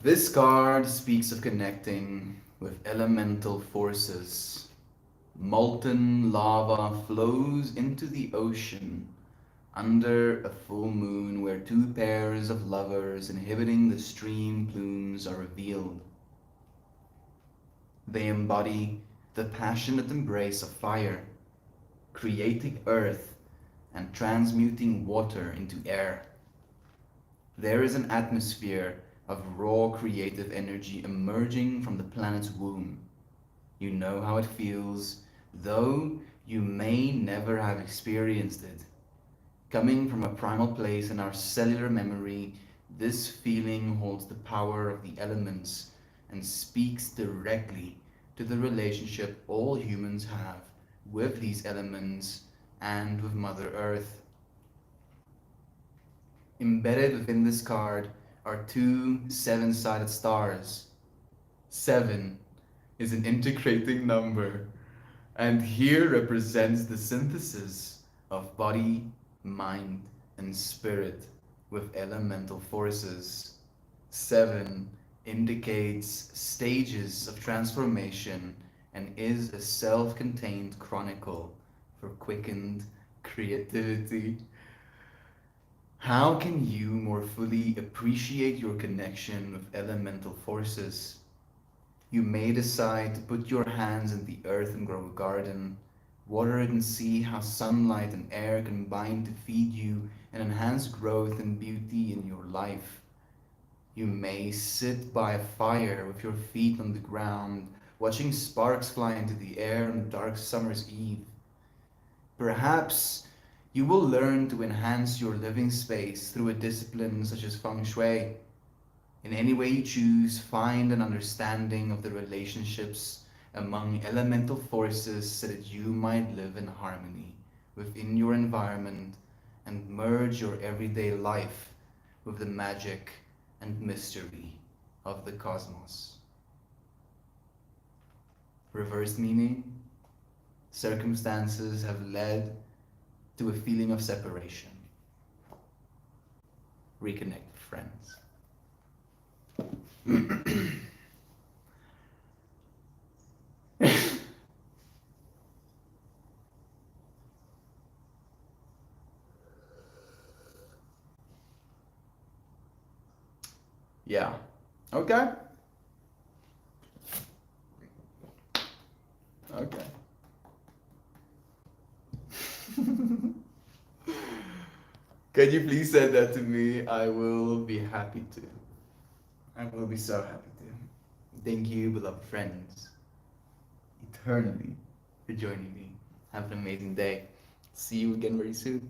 This card speaks of connecting with elemental forces. Molten lava flows into the ocean under a full moon where two pairs of lovers inhabiting the stream plumes are revealed. They embody the passionate embrace of fire, creating earth and transmuting water into air. There is an atmosphere of raw creative energy emerging from the planet's womb. You know how it feels, though you may never have experienced it. Coming from a primal place in our cellular memory, this feeling holds the power of the elements and speaks directly to the relationship all humans have with these elements and with Mother Earth. Embedded within this card are two seven-sided stars. 7 is an integrating number, and here represents the synthesis of body, mind, and spirit with elemental forces. 7 indicates stages of transformation and is a self-contained chronicle for quickened creativity. How can you more fully appreciate your connection with elemental forces? You may decide to put your hands in the earth and grow a garden, water it and see how sunlight and air combine to feed you and enhance growth and beauty in your life. You may sit by a fire with your feet on the ground, watching sparks fly into the air on a dark summer's eve. Perhaps You will learn to enhance your living space through a discipline such as feng shui. In any way you choose, find an understanding of the relationships among elemental forces so that you might live in harmony within your environment and merge your everyday life with the magic and mystery of the cosmos. Reverse meaning, circumstances have led to a feeling of separation. Reconnect with friends. Yeah. Okay. Okay. Can you please send that to me? I will be happy to. I will be so happy to. Thank you, beloved friends, eternally for joining me. Have an amazing day. See you again very soon.